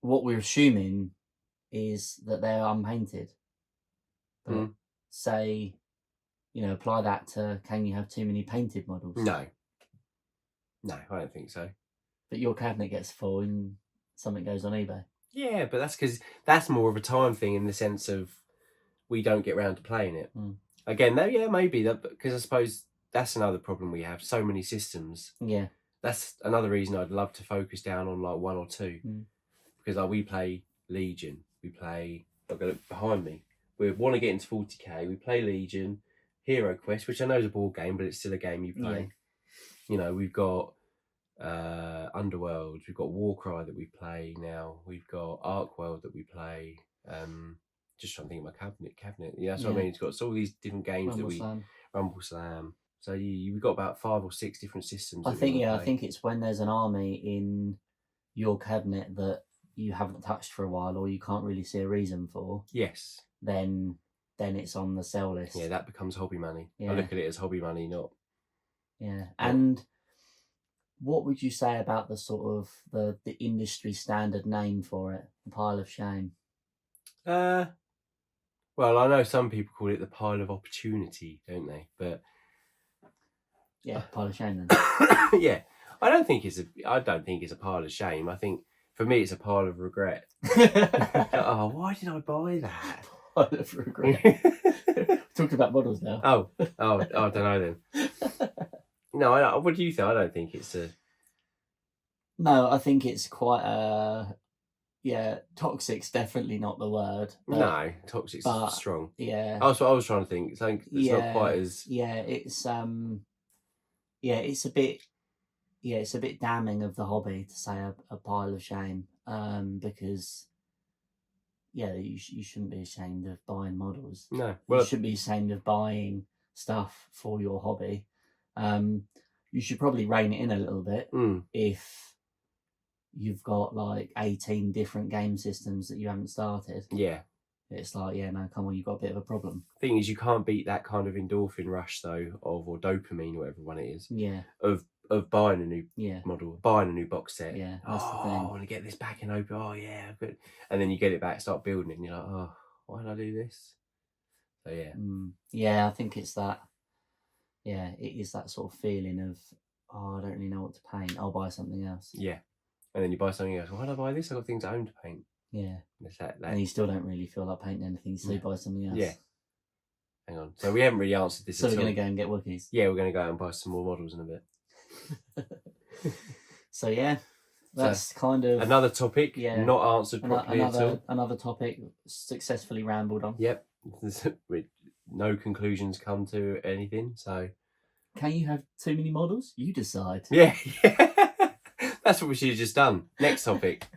what we're assuming is that they're unpainted. But say, apply that to, can you have too many painted models? No, I don't think so. But your cabinet gets full and something goes on eBay. Yeah, but that's because that's more of a time thing, in the sense of we don't get round to playing it. Again, maybe that, because I suppose that's another problem we have. So many systems. Yeah, that's another reason I'd love to focus down on like 1 or 2, because we play Legion. We play. I've got it behind me. We want to get into 40k. We play Legion, Hero Quest, which I know is a board game, but it's still a game you play. Yeah. We've got Underworld. We've got Warcry that we play now. We've got Arkworld that we play. Just trying to think of my cabinet. Yeah, that's what I mean. It's got all these different games Rumble Slam. So you've got about 5 or 6 different systems. I think it's when there's an army in your cabinet that you haven't touched for a while, or you can't really see a reason for. Yes. Then it's on the sell list. Yeah, that becomes hobby money. Yeah. I look at it as hobby money, not. Yeah, and what would you say about the sort of the industry standard name for it, the Pile of Shame? Well, I know some people call it the Pile of Opportunity, don't they? But yeah, Pile of Shame then. Yeah, I don't think it's a pile of shame. I think for me it's a pile of regret. Oh, why did I buy that? Pile of regret. Talking about models now. Oh, I don't know then. No, what do you think? I don't think it's a. No, I think it's quite a. Yeah, toxic's definitely not the word. No, toxic's strong. Yeah, that's what I was trying to think. Something that's not quite as. Yeah, it's it's a bit. Yeah, it's a bit damning of the hobby to say a pile of shame. Because. you shouldn't be ashamed of buying models. No. You shouldn't be ashamed of buying stuff for your hobby. You should probably rein it in a little bit if you've got like 18 different game systems that you haven't started. Yeah. It's like, yeah, no, come on, you've got a bit of a problem. Thing is, you can't beat that kind of endorphin rush though, or dopamine, whatever one it is. Yeah. Of buying a new model, buying a new box set. Yeah, that's the thing. I want to get this back and open. Oh yeah, good. And then you get it back, start building it, and you're like, oh, why did I do this? So yeah. Yeah, I think it's that. Yeah, it is that sort of feeling of, oh, I don't really know what to paint. I'll buy something else. Yeah. And then you buy something else. Why did I buy this? I've got things at home to paint. Yeah. It's that. And you still don't really feel like painting anything, so you buy something else. Yeah. Hang on. So we haven't really answered this So at all. we're going to go and get Wookiees. Yeah, we're going to go out and buy some more models in a bit. So yeah, that's kind of... Another topic not answered properly at all. Another topic successfully rambled on. Yep. With no conclusions come to anything, so... Can you have too many models? You decide. Yeah. That's what we should have just done. Next topic.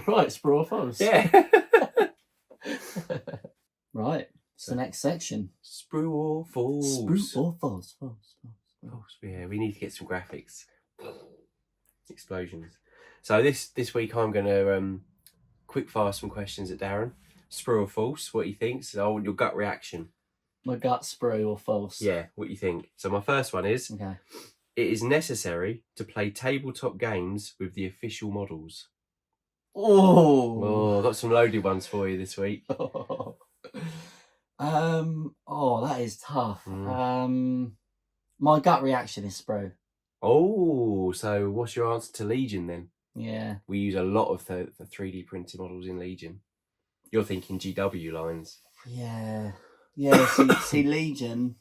Right, Sprue or false? Yeah. Right, it's the next section. Sprue or false? Sprue or false? False. Yeah, we need to get some graphics. Explosions. So this week I'm going to quick fire some questions at Darren. Sprue or false? What he thinks? I want your gut reaction. My gut, Sprue or false? Yeah, what you think. So my first one is, okay. It is necessary to play tabletop games with the official models. Oh, I've got some loaded ones for you this week. That is tough. My gut reaction is Sprue. Oh, so what's your answer to Legion then? Yeah. We use a lot of the 3D printed models in Legion. You're thinking GW lines. Yeah. See Legion.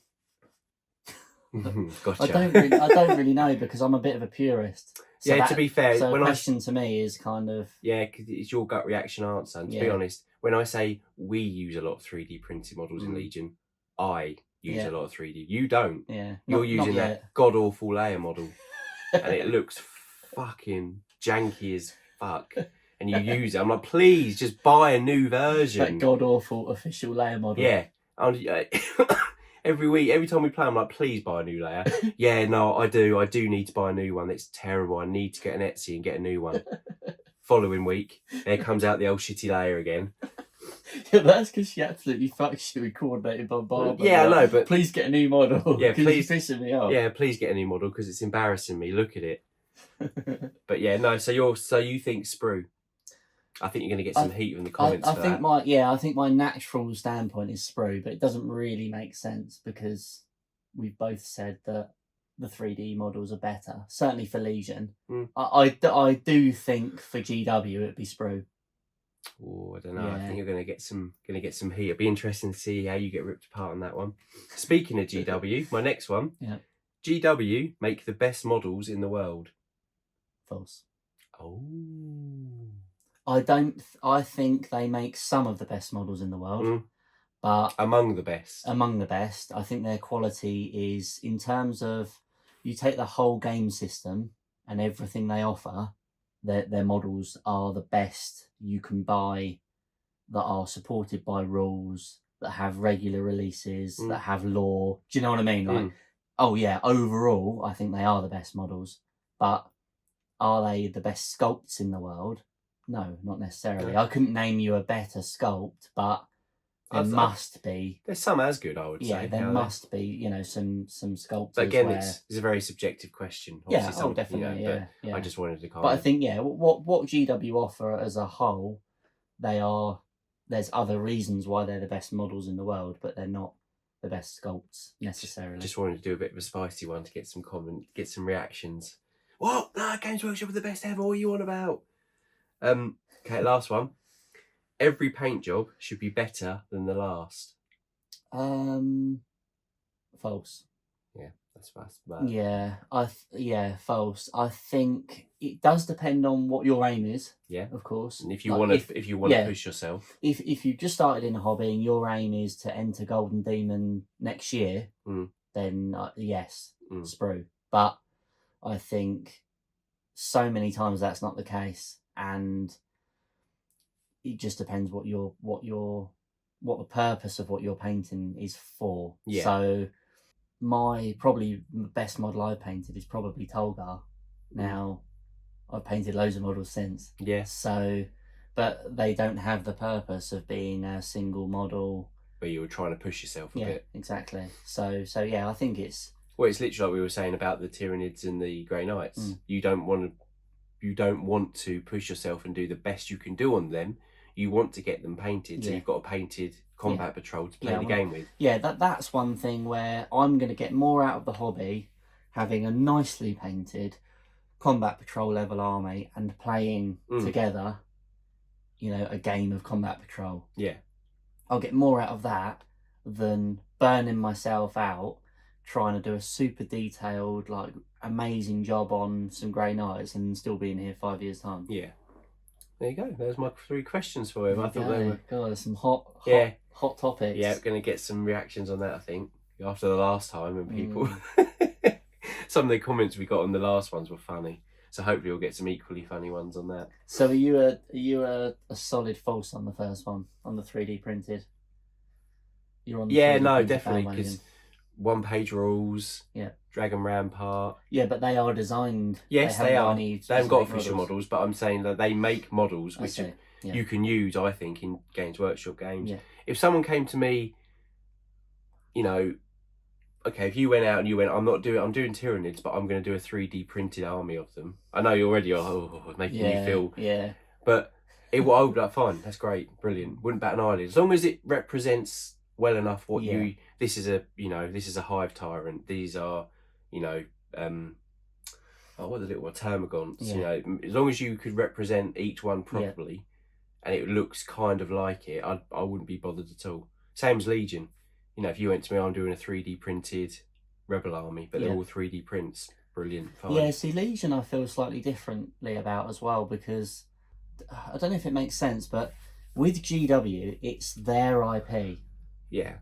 Gotcha. I don't really know because I'm a bit of a purist. So to be fair, so the question to me is kind of... Yeah, because it's your gut reaction answer. And to be honest, when I say we use a lot of 3D printed models in Legion, I use a lot of 3D. You don't. Yeah. You're using that god-awful layer model. And it looks fucking janky as fuck. And you use it. I'm like, please, just buy a new version. That god-awful official layer model. Yeah. Every week, every time we play, I'm like, please buy a new layer. Yeah, no, I do need to buy a new one. It's terrible. I need to get an Etsy and get a new one. Following week, there comes out the old shitty layer again. Yeah, that's because she absolutely fucks you with coordinated bombardment. Yeah, I know, but... Please get a new model. Yeah, please. You're pissing me off. Yeah, please get a new model because it's embarrassing me. Look at it. But yeah, no, so you think Sprue. I think you're going to get some heat from the comments for that. I think my natural standpoint is Sprue, but it doesn't really make sense because we've both said that the 3D models are better. Certainly for Legion. I do think for GW it'd be Sprue. Oh, I don't know. Yeah. I think you're going to get some heat. It'd be interesting to see how you get ripped apart on that one. Speaking of GW, my next one. Yeah. GW make the best models in the world. False. Oh. I think they make some of the best models in the world, but among the best. I think their quality is, in terms of, you take the whole game system and everything they offer, their models are the best you can buy that are supported by rules, that have regular releases, that have lore. Do you know what I mean? Like, oh yeah, overall, I think they are the best models, but are they the best sculpts in the world? No, not necessarily. I couldn't name you a better sculpt, but there must be. There's some as good, I would say. Yeah, there must be, some sculptors. But again, it's a very subjective question. Obviously definitely, I just wanted to comment. But I think, what GW offer as a whole, there's other reasons why they're the best models in the world, but they're not the best sculpts necessarily. Just wanted to do a bit of a spicy one to get some reactions. What? No, Games Workshop are the best ever. What are you on about? Okay, last one. Every paint job should be better than the last. False. Yeah, that's bad. Yeah, false. I think it does depend on what your aim is. Yeah, of course. And if you want to push yourself, if you just started in a hobby and your aim is to enter Golden Demon next year, then yes, Sprue. But I think so many times that's not the case, and it just depends what the purpose of what you're painting is for. Yeah. So my probably best model I've painted is probably Tolgar. Now I've painted loads of models since. Yeah. So, but they don't have the purpose of being a single model. Where you were trying to push yourself a Yeah, bit. exactly. So yeah, I think it's. Well, it's literally like we were saying about the Tyranids and the Grey Knights. You don't want to push yourself and do the best you can do on them. You want to get them painted, so you've got a painted combat patrol to play the game with. Yeah, that's one thing where I'm going to get more out of the hobby having a nicely painted combat patrol level army and playing together, a game of combat patrol. Yeah. I'll get more out of that than burning myself out trying to do a super detailed, like, amazing job on some Grey Knights and still being here 5 years' time. Yeah. There you go. There's my 3 questions for you. I thought they were... God, there's some hot topics. Yeah, going to get some reactions on that, I think, after the last time when people... Some of the comments we got on the last ones were funny. So hopefully we'll get some equally funny ones on that. So are you a solid false on the first one, on the 3D printed? You're on the 3D no, printed definitely, because 1-page rules, Dragon Rampart. Yeah, but they are designed. Yes, they are. They haven't got official models, but I'm saying that they make models which you can use, I think, in Games Workshop games. Yeah. If someone came to me, okay, if you went out and you went, I'm doing Tyranids, but I'm going to do a 3D printed army of them. I know you already are making me feel. Yeah. But I would be like, fine, that's great, brilliant. Wouldn't bat an eyelid. As long as it represents well enough what this is a hive tyrant. These are, what are the little termagants? Yeah. As long as you could represent each one properly, and it looks kind of like it, I wouldn't be bothered at all. Same as Legion. If you went to me, I'm doing a 3D printed rebel army, but they're all 3D prints. Brilliant. Fine. Yeah, see, Legion I feel slightly differently about as well, because I don't know if it makes sense, but with GW, it's their IP. Yeah.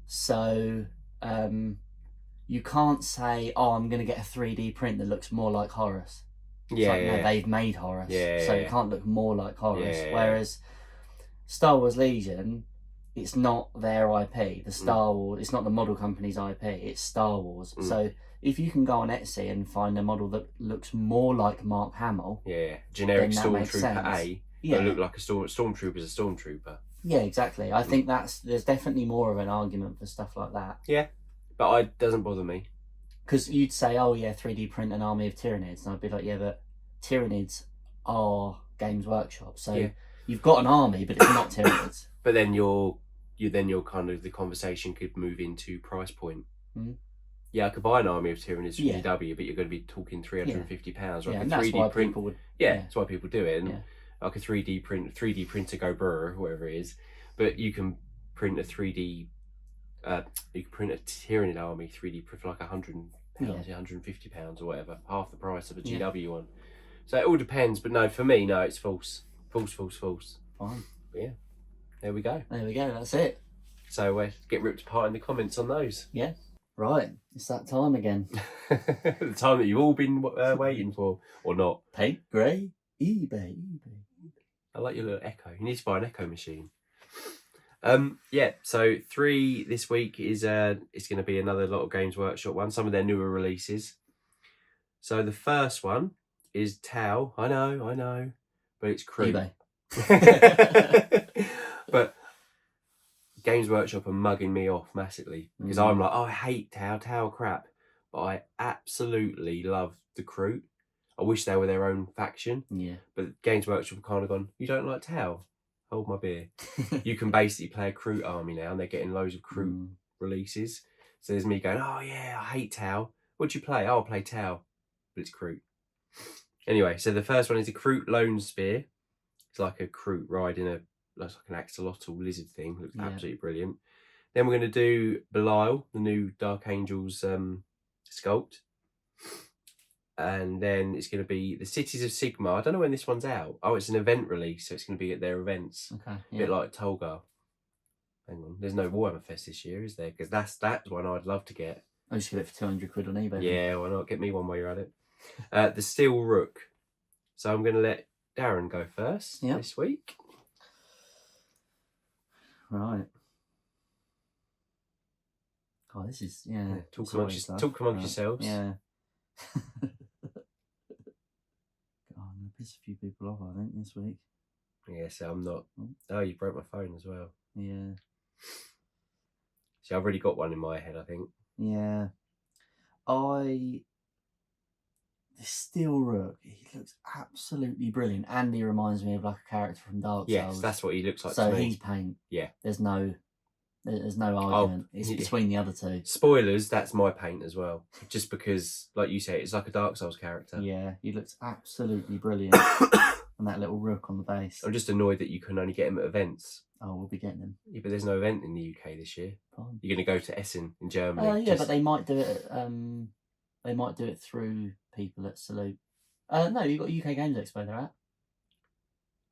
So you can't say, I'm going to get a 3D print that looks more like Horus. No, they've made Horus, so it can't look more like Horus. Whereas Star Wars Legion, it's not their IP. The Star Wars, it's not the model company's IP. It's Star Wars. So if you can go on Etsy and find a model that looks more like Mark Hamill, generic Stormtrooper A, but look like a Stormtrooper's a Stormtrooper. Yeah, exactly. I think there's definitely more of an argument for stuff like that. Yeah, but it doesn't bother me. Because you'd say, 3D print an army of Tyranids, and I'd be like, yeah, but Tyranids are Games Workshop, so you've got an army, but it's not Tyranids. But then you're kind of, the conversation could move into price point. Yeah, I could buy an army of Tyranids from GW, but you're going to be talking £350. Or and that's why people would. That's why people do it. And like a 3D printer go brr, whatever it is, but you can print a 3D. You can print a Tyranid army 3D for like £100, £150 or whatever, half the price of a GW one. So it all depends. But no, for me, no, it's false. False. Fine. Yeah. There we go. That's it. So get ripped apart in the comments on those. Yeah. Right. It's that time again. The time that you've all been waiting for, or not. Paint Grey eBay. I like your little echo. You need to buy an echo machine. So 3 this week is it's going to be another lot of Games Workshop one. Some of their newer releases. So the first one is Tau. I know, but it's Crew. eBay. But Games Workshop are mugging me off massively because I'm like, I hate Tau crap, but I absolutely love the Crew. I wish they were their own faction. Yeah. But Games Workshop have kind of gone, you don't like Tau? Hold my beer. You can basically play a Crew army now, and they're getting loads of Crew releases. So there's me going, oh yeah, I hate Tau. What'd you play? Oh, I'll play Tau, but it's Crew. Anyway, so the first one is a Crew Lone Spear. It's like a Crew riding looks like an axolotl lizard thing. Looks absolutely brilliant. Then we're going to do Belial, the new Dark Angels sculpt. And then it's going to be the Cities of Sigmar. I don't know when this one's out. Oh, it's an event release, so it's going to be at their events. Okay. A bit like Tolgar. Hang on. There's no Warhammer Fest this year, is there? Because that's one I'd love to get. I used to get it for £200 on eBay. Yeah, why not? Get me one while you're at it. The Steel Rook. So I'm going to let Darren go first this week. Right. Oh, this is Talk it's amongst, always tough. talk amongst Right. yourselves. Yeah. I'm gonna piss a few people off, I think, this week. Yeah, so I'm not. Oh, you broke my phone as well. Yeah. See, I've already got one in my head, I think. Yeah. The Steel Rook, he looks absolutely brilliant, and he reminds me of like a character from Dark Souls. Yes, that's what he looks like so to me. he's paint. Yeah. There's no argument. It's yeah. between the other two. Spoilers, that's my paint as well. Just because, like you say, it's like a Dark Souls character. Yeah, he looks absolutely brilliant. And that little rook on the base. I'm just annoyed that you can only get him at events. Oh, we'll be getting him. Yeah, but there's no event in the UK this year. Fine. You're going to go to Essen in Germany. Yeah, but they might do it. They might do it through people at Salute. No, you've got UK Games Expo they're at.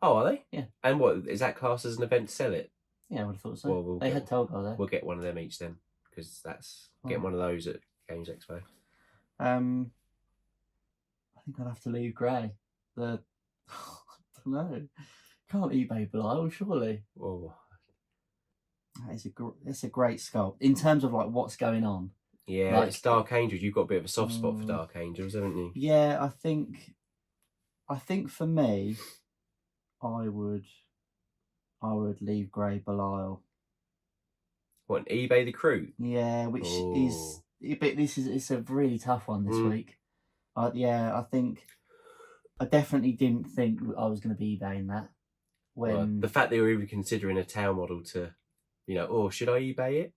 Oh, are they? Yeah. And what, is that classed as an event to sell it? Yeah, I would have thought so. Well, they had Tolgar there. We'll get one of them each then, because that's getting one of those at Games Expo. I think I'd have to leave Grey. I don't know. Can't eBay Belial, surely. Oh. It's a great sculpt in terms of like what's going on. Yeah, it's Dark Angels. You've got a bit of a soft spot for Dark Angels, haven't you? Yeah, I think for me, I would leave Grey Belial. What, eBay the Crew? Yeah, which is but it's a really tough one this week. I definitely didn't think I was going to be eBaying that. When the fact that you're even considering a tail model to, should I eBay it?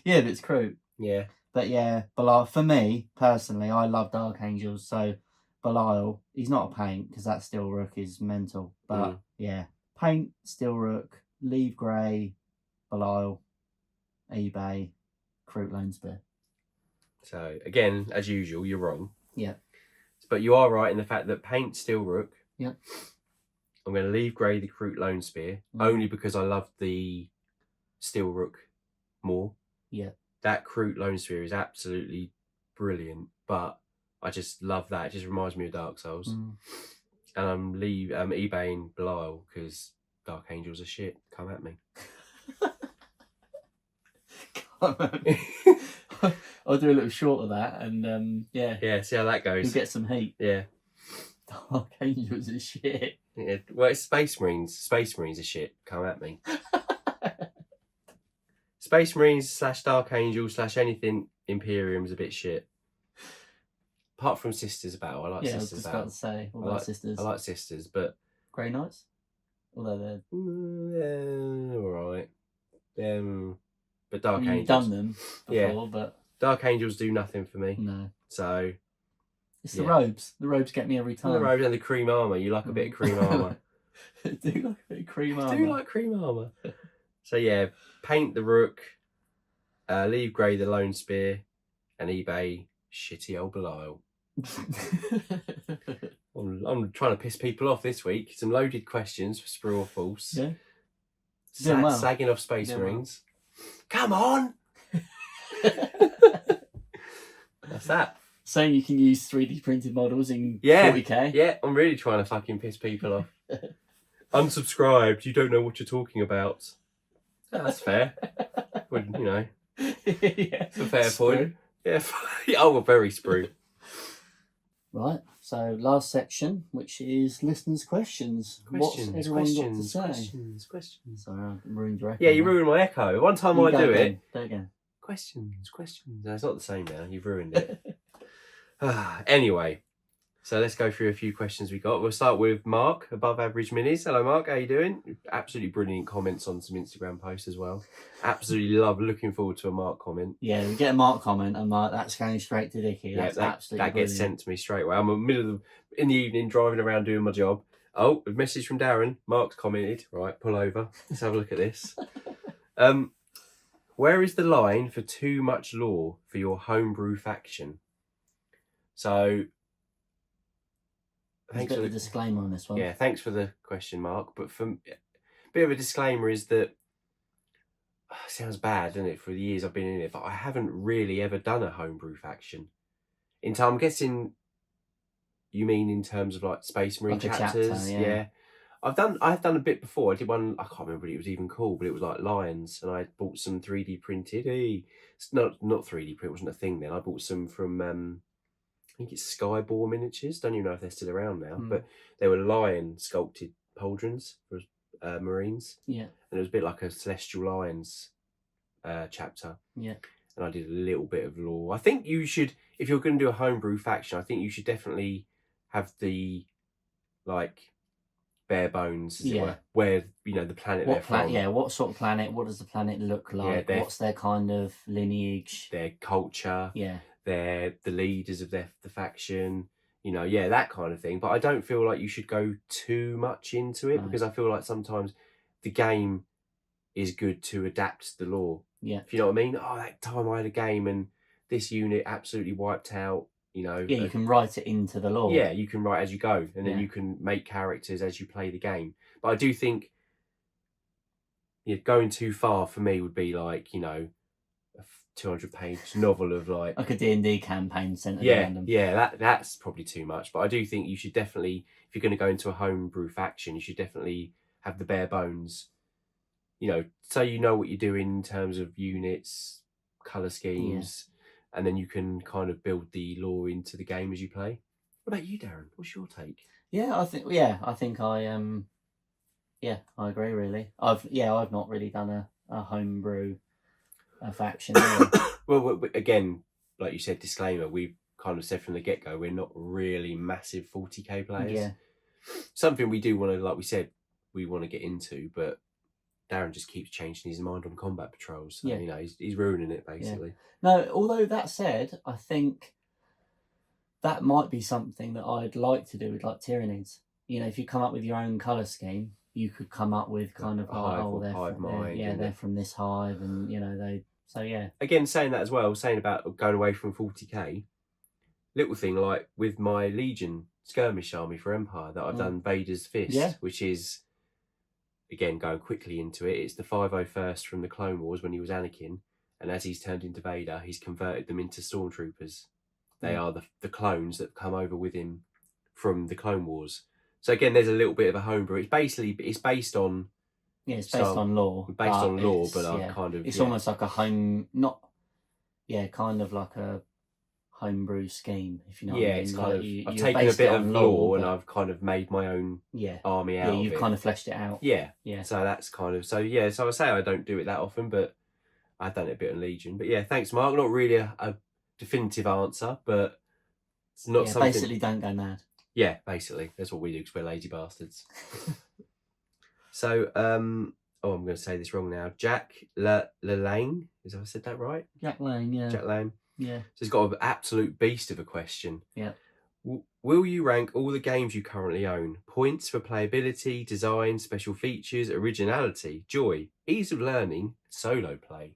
yeah, but it's Crew. Yeah. But yeah, Belial, for me, personally, I love Dark Angels, so Belial, he's not a paint, because that Steel Rook is mental. But yeah, paint, Steel Rook, leave Grey, Belial, eBay, Crew Lone Spear. So, again, as usual, you're wrong. Yeah. But you are right in the fact that paint, Steel Rook. Yeah. I'm going to leave Grey the Kroot Lone Spear, only because I love the Steel Rook more. Yeah. That Kroot Lone Spear is absolutely brilliant, but I just love that. It just reminds me of Dark Souls. And I'm eBaying Belial because Dark Angels are shit. Come at me. I'll do a little short of that, and yeah. Yeah, see how that goes. You'll get some heat. Yeah. Dark Angels is shit. Yeah. Well, it's Space Marines. Space Marines are shit. Come at me. Space Marines / Dark Angels / anything Imperium's a bit shit. Apart from Sisters Battle, I like Sisters Battle. I was just about to say, what about Sisters? I like Sisters, but Grey Knights, although they're all right. But Dark Angels. You've done them before, but Dark Angels do nothing for me. No. So it's the robes. The robes get me every time. The robes and the cream armour. You like a bit of cream armour. I do like a bit of cream armour. I do like cream armour. So yeah, paint the Rook, leave Grey the Lone Spear, and eBay shitty old Belial. I'm trying to piss people off this week. Some loaded questions for Sprue or False. Yeah. Sagging off Space Marines. Come on! That's that. Saying you can use 3D printed models in 40k. Yeah, I'm really trying to fucking piss people off. Unsubscribed, you don't know what you're talking about. Oh, that's fair. Well, it's a fair point. Yeah, oh, very Sprue. Right, so last section, which is listeners' questions. What's everyone got to say? Questions. Sorry, I ruined your echo. Yeah, you ruined my echo. One time I do it. Do it again. Questions. No, it's not the same now. You've ruined it. Anyway, so let's go through a few questions we got. We'll start with Mark, Above Average Minis. Hello, Mark. How you doing? Absolutely brilliant comments on some Instagram posts as well. Absolutely looking forward to a Mark comment. Yeah, we get a Mark comment. I'm like, that's going straight to Dickie. That's absolutely that gets sent to me straight away. I'm in the evening driving around doing my job. Oh, a message from Darren. Mark's commented. Right, pull over. Let's have a look at this. Where is the line for too much lore for your homebrew faction? So, thanks for the disclaimer on this one. Yeah, thanks for the question, Mark. But a bit of a disclaimer is that sounds bad, doesn't it? For the years I've been in it, but I haven't really ever done a homebrew faction. I'm guessing you mean in terms of like Space Marine like chapters, chapter, yeah. I've done a bit before. I did one. I can't remember what it was even called, but it was like lions, and I bought some 3D printed. It's not 3D print. It wasn't a thing then. I bought some from I think it's Skyboar Miniatures. Don't even know if they're still around now, but they were lion sculpted pauldrons for Marines. Yeah. And it was a bit like a Celestial Lions chapter. Yeah. And I did a little bit of lore. I think you should, if you're going to do a homebrew faction, I think you should definitely have the like bare bones, as it were, where the planet they're from. Yeah, what sort of planet? What does the planet look like? What's their kind of lineage? Their culture. Yeah. They're the leaders of the faction. That kind of thing. But I don't feel like you should go too much into it because I feel like sometimes the game is good to adapt the lore. Yeah. If you know what I mean? Oh, that time I had a game and this unit absolutely wiped out, Yeah, you can write it into the lore. Yeah, you can write as you go and then you can make characters as you play the game. But I do think going too far for me would be like, a 200-page novel of like a D&D campaign centered around them. Yeah, that's probably too much. But I do think you should definitely, if you're going to go into a homebrew faction, you should definitely have the bare bones. So you know what you're doing in terms of units, colour schemes, and then you can kind of build the lore into the game as you play. What about you, Darren? What's your take? I think I agree really. I've not really done a homebrew faction. Well, again, like you said, disclaimer, we've kind of said from the get-go, we're not really massive 40k players. Yeah. Something we do want to, like we said, we want to get into, but Darren just keeps changing his mind on combat patrols. So, he's ruining it, basically. Yeah. No, although that said, I think that might be something that I'd like to do with like Tyranids. If you come up with your own colour scheme, you could come up with kind of like, they're from this hive and, Again, saying that as well, saying about going away from 40k, little thing like with my Legion skirmish army for Empire that I've done Vader's Fist, which is, again, going quickly into it, it's the 501st from the Clone Wars when he was Anakin, and as he's turned into Vader, he's converted them into Stormtroopers. They are the clones that come over with him from the Clone Wars. So again, there's a little bit of a homebrew. It's based on... Yeah, it's based on lore. Based on lore, but I've kind of... It's almost like a kind of like a homebrew scheme, if you know what I mean. It's kind of... I've taken a bit of lore and I've kind of made my own army out of it. Yeah, you've kind of fleshed it out. Yeah. So that's kind of... So I say I don't do it that often, but I've done it a bit on Legion. But yeah, thanks, Mark. Not really a definitive answer, but it's not something... Basically, don't go mad. Yeah, basically. That's what we do because we're lazy bastards. So, I'm going to say this wrong now. Jack Lane. Have I said that right? Jack Lane, yeah. Jack Lane. Yeah. So he's got an absolute beast of a question. Yeah. Will you rank all the games you currently own? Points for playability, design, special features, originality, joy, ease of learning, solo play.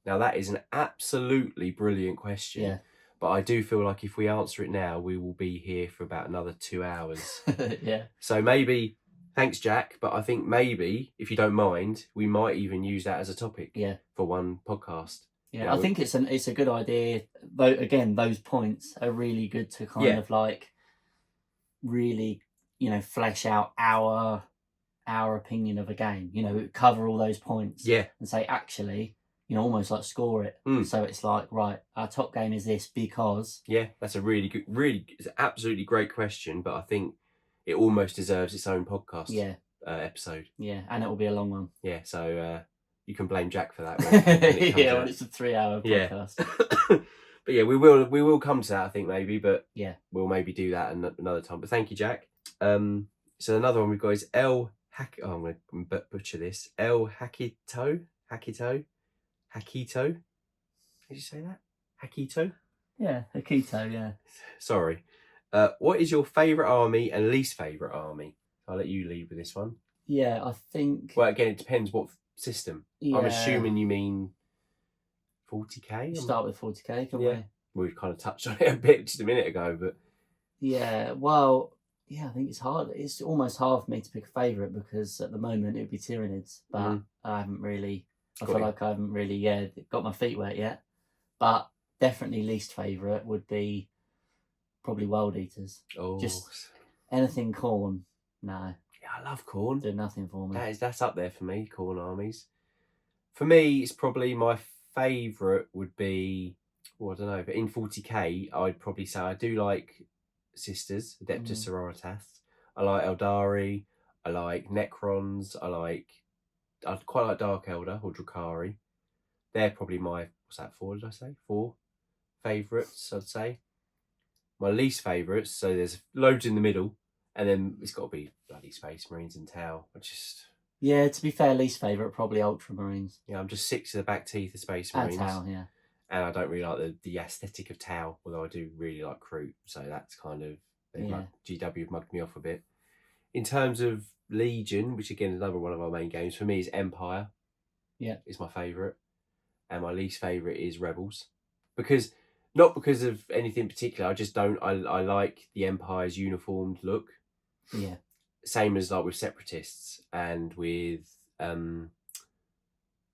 Now, that is an absolutely brilliant question. Yeah. But I do feel like if we answer it now, we will be here for about another 2 hours. Yeah. So maybe, thanks, Jack, but I think maybe, if you don't mind, we might even use that as a topic for one podcast. Yeah, I think it's a good idea. Though again, those points are really good to kind of like really, flesh out our opinion of a game. Cover all those points. Yeah. And say actually, almost like score it. So it's like, right, our top game is this because... Yeah, that's a it's an absolutely great question, but I think it almost deserves its own podcast episode. Yeah, and it will be a long one. Yeah, so you can blame Jack for that. When it's a 3-hour podcast. Yeah. But yeah, we will come to that, I think, maybe, but we'll maybe do that another time. But thank you, Jack. So another one we've got is I'm going to butcher this. El Hakito. Did you say that? Hakito? Yeah, Hakito, yeah. Sorry. What is your favourite army and least favourite army? I'll let you lead with this one. Yeah, I think... Well, again, it depends what system. Yeah. I'm assuming you mean 40k? Start with 40k, can we? We've kind of touched on it a bit just a minute ago, but... Yeah, well, I think it's hard. It's almost hard for me to pick a favourite because at the moment it would be Tyranids, but I haven't really... I feel like I haven't really, got my feet wet yet. But definitely least favourite would be probably World Eaters. Oh. Just anything corn, no. Yeah, I love corn. Do nothing for me. That's up there for me, corn armies. For me, it's probably my favourite would be, well, I don't know, but in 40k, I'd probably say I do like Sisters, Adeptus Sororitas. I like Eldari. I like Necrons. I quite like Dark Elder or Drukhari. They're probably my, what's that, 4 did I say? 4 favourites, I'd say. My least favourites, so there's loads in the middle, and then it's got to be bloody Space Marines and Tau. Yeah, to be fair, least favourite, probably Ultramarines. Yeah, I'm just sick to the back teeth of Space Marines. And Tau, yeah. And I don't really like the aesthetic of Tau, although I do really like Kroot. So that's kind of, GW have mugged me off a bit. In terms of Legion, which again is another one of our main games, for me is Empire. Yeah. Is my favourite. And my least favourite is Rebels. Not because of anything particular, I just don't, I like the Empire's uniformed look. Yeah. Same as like with Separatists and with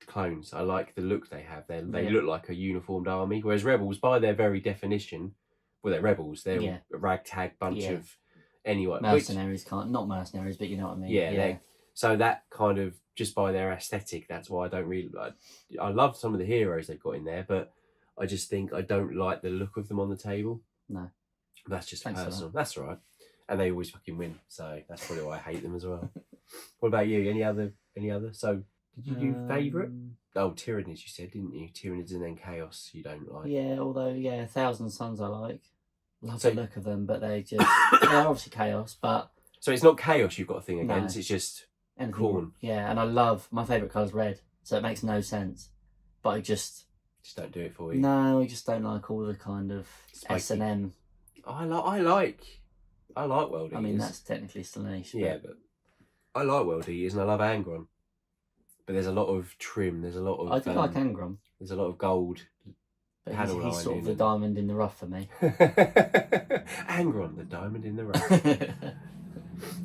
clones. I like the look they have. They look like a uniformed army. Whereas Rebels, by their very definition, well, they're rebels. They're a ragtag bunch of anyone. Mercenaries not mercenaries, but you know what I mean. Yeah. So that kind of, just by their aesthetic, that's why I don't really like. I love some of the heroes they've got in there, but I just think I don't like the look of them on the table. No. That's just personal. That's all right. And they always fucking win. So that's probably why I hate them as well. What about you? Any other? So did you do favourite? Oh, Tyranids you said, didn't you? Tyranids and then Chaos you don't like. Yeah, although, Thousand Suns I like. Love the look of them, but they're obviously Chaos, but... So it's not Chaos you've got a thing against, it's just corn. Yeah, and my favourite colour's red, so it makes no sense. But I just don't do it for you. No, I just don't like all the kind of S&M. I like World Eaters. I mean, that's technically still niche. Yeah, but I like World Eaters and I love Angron. But there's a lot of trim. There's a lot of. I do like Angron. There's a lot of gold. But he's sort of the diamond in the rough for me. Angron, the diamond in the rough.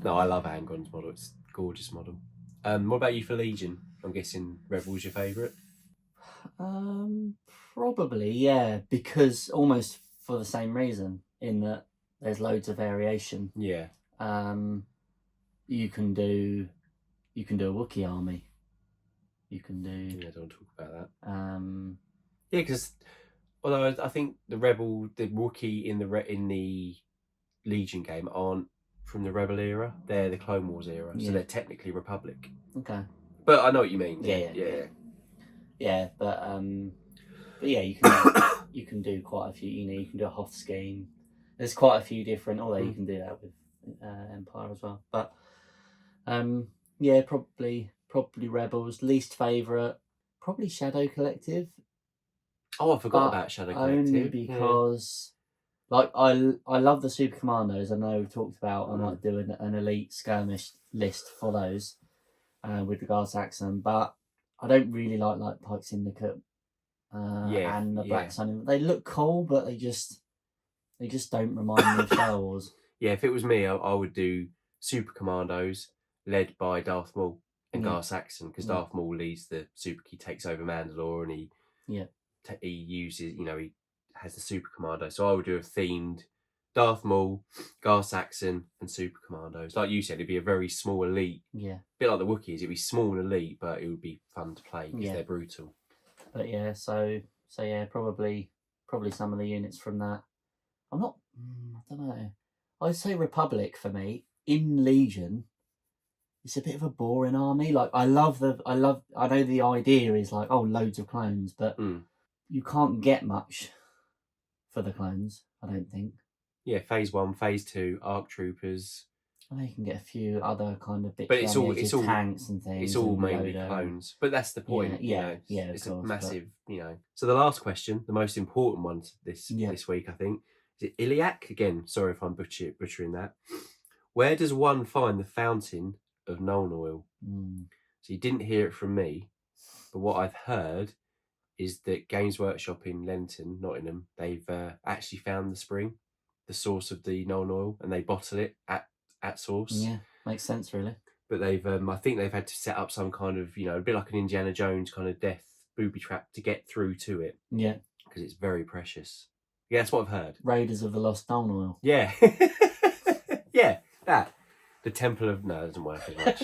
No, I love Angron's model. It's a gorgeous model. What about you for Legion? I'm guessing Rebel's your favourite. Probably, yeah, because almost for the same reason, in that there's loads of variation. Yeah. You can do a Wookiee army. You can do. Yeah, don't talk about that. Yeah, because although I think the Wookiee in the Legion game aren't from the Rebel era; they're the Clone Wars era, so they're technically Republic. Okay. But I know what you mean. Yeah, but yeah, you can do quite a few. You can do a Hoth scheme. There's quite a few different. Although you can do that with Empire as well. But yeah, probably Rebels. Least favourite, probably Shadow Collective. Oh, I forgot about Shadow Collective. Only because, like, I love the Super Commandos. I know we've talked about I might do an elite skirmish list for those, with regards to Axum, but I don't really like Pike Syndicate, and the Black Sun. They look cool, but they just don't remind me of Star Wars. Yeah, if it was me, I would do Super Commandos led by Darth Maul and Gar Saxon, because Darth Maul leads the Super Key, takes over Mandalore, and he uses, he has the Super Commando. So I would do a themed Darth Maul, Gar Saxon, and Super Commandos. Like you said, it'd be a very small elite. Yeah. A bit like the Wookiees, it'd be small and elite, but it would be fun to play because they're brutal. But yeah, so yeah, probably some of the units from that. I'm not. I don't know. I'd say Republic for me. In Legion, it's a bit of a boring army. Like I know the idea is like, oh, loads of clones, but you can't get much for the clones, I don't think. Yeah, phase 1, phase 2, ARC troopers. I know you can get a few other kind of bits. But it's all tanks and things. It's all mainly clones. But that's the point. Yeah, it's a massive, So the last question, the most important one this week, I think, is it Iliac? Again, sorry if I'm butchering that. Where does one find the fountain of Nuln Oil? So you didn't hear it from me, but what I've heard is that Games Workshop in Lenton, Nottingham, they've actually found the spring, the source of the Nuln Oil, and they bottle it at source. Yeah, makes sense, really. But they've, I think they've had to set up some kind of, a bit like an Indiana Jones kind of death booby trap to get through to it. Yeah. Because it's very precious. Yeah, that's what I've heard. Raiders of the Lost Nuln Oil. Yeah. Yeah, that. The Temple of... No, it doesn't work as much.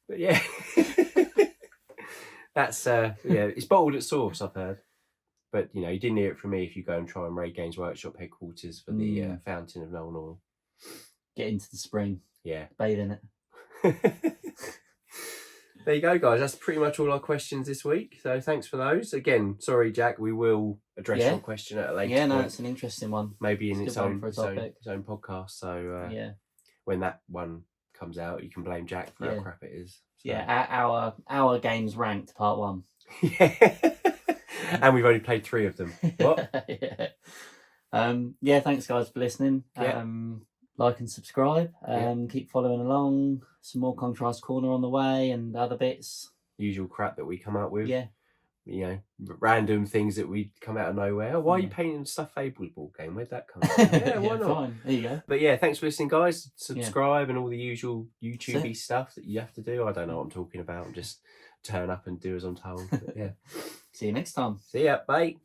But yeah. That's, it's bottled at source, I've heard. But, you didn't hear it from me if you go and try and raid Games Workshop headquarters for the Fountain of Known Oil. Get into the spring. Yeah. Bathe in it. There you go, guys. That's pretty much all our questions this week. So thanks for those. Again, sorry, Jack. We will address your question at a later point. It's an interesting one. Maybe in It's its a good own, one for a its own podcast. So yeah. when that one comes out, you can blame Jack for how crap it is. So. Yeah, our games ranked part 1. Yeah. And we've only played 3 of them. What? Thanks guys for listening. Like and subscribe. Keep following along. Some more Contrast Corner on the way and other bits. Usual crap that we come up with. Yeah. Random things that we come out of nowhere. Oh, why are you painting Stuff Fables board game? Where'd that come from? Yeah, why not? Fine. There you go. But thanks for listening, guys. Subscribe and all the usual YouTube-y stuff that you have to do. I don't know what I'm talking about. Just turn up and do as I'm told. But, See you next time. See ya. Bye.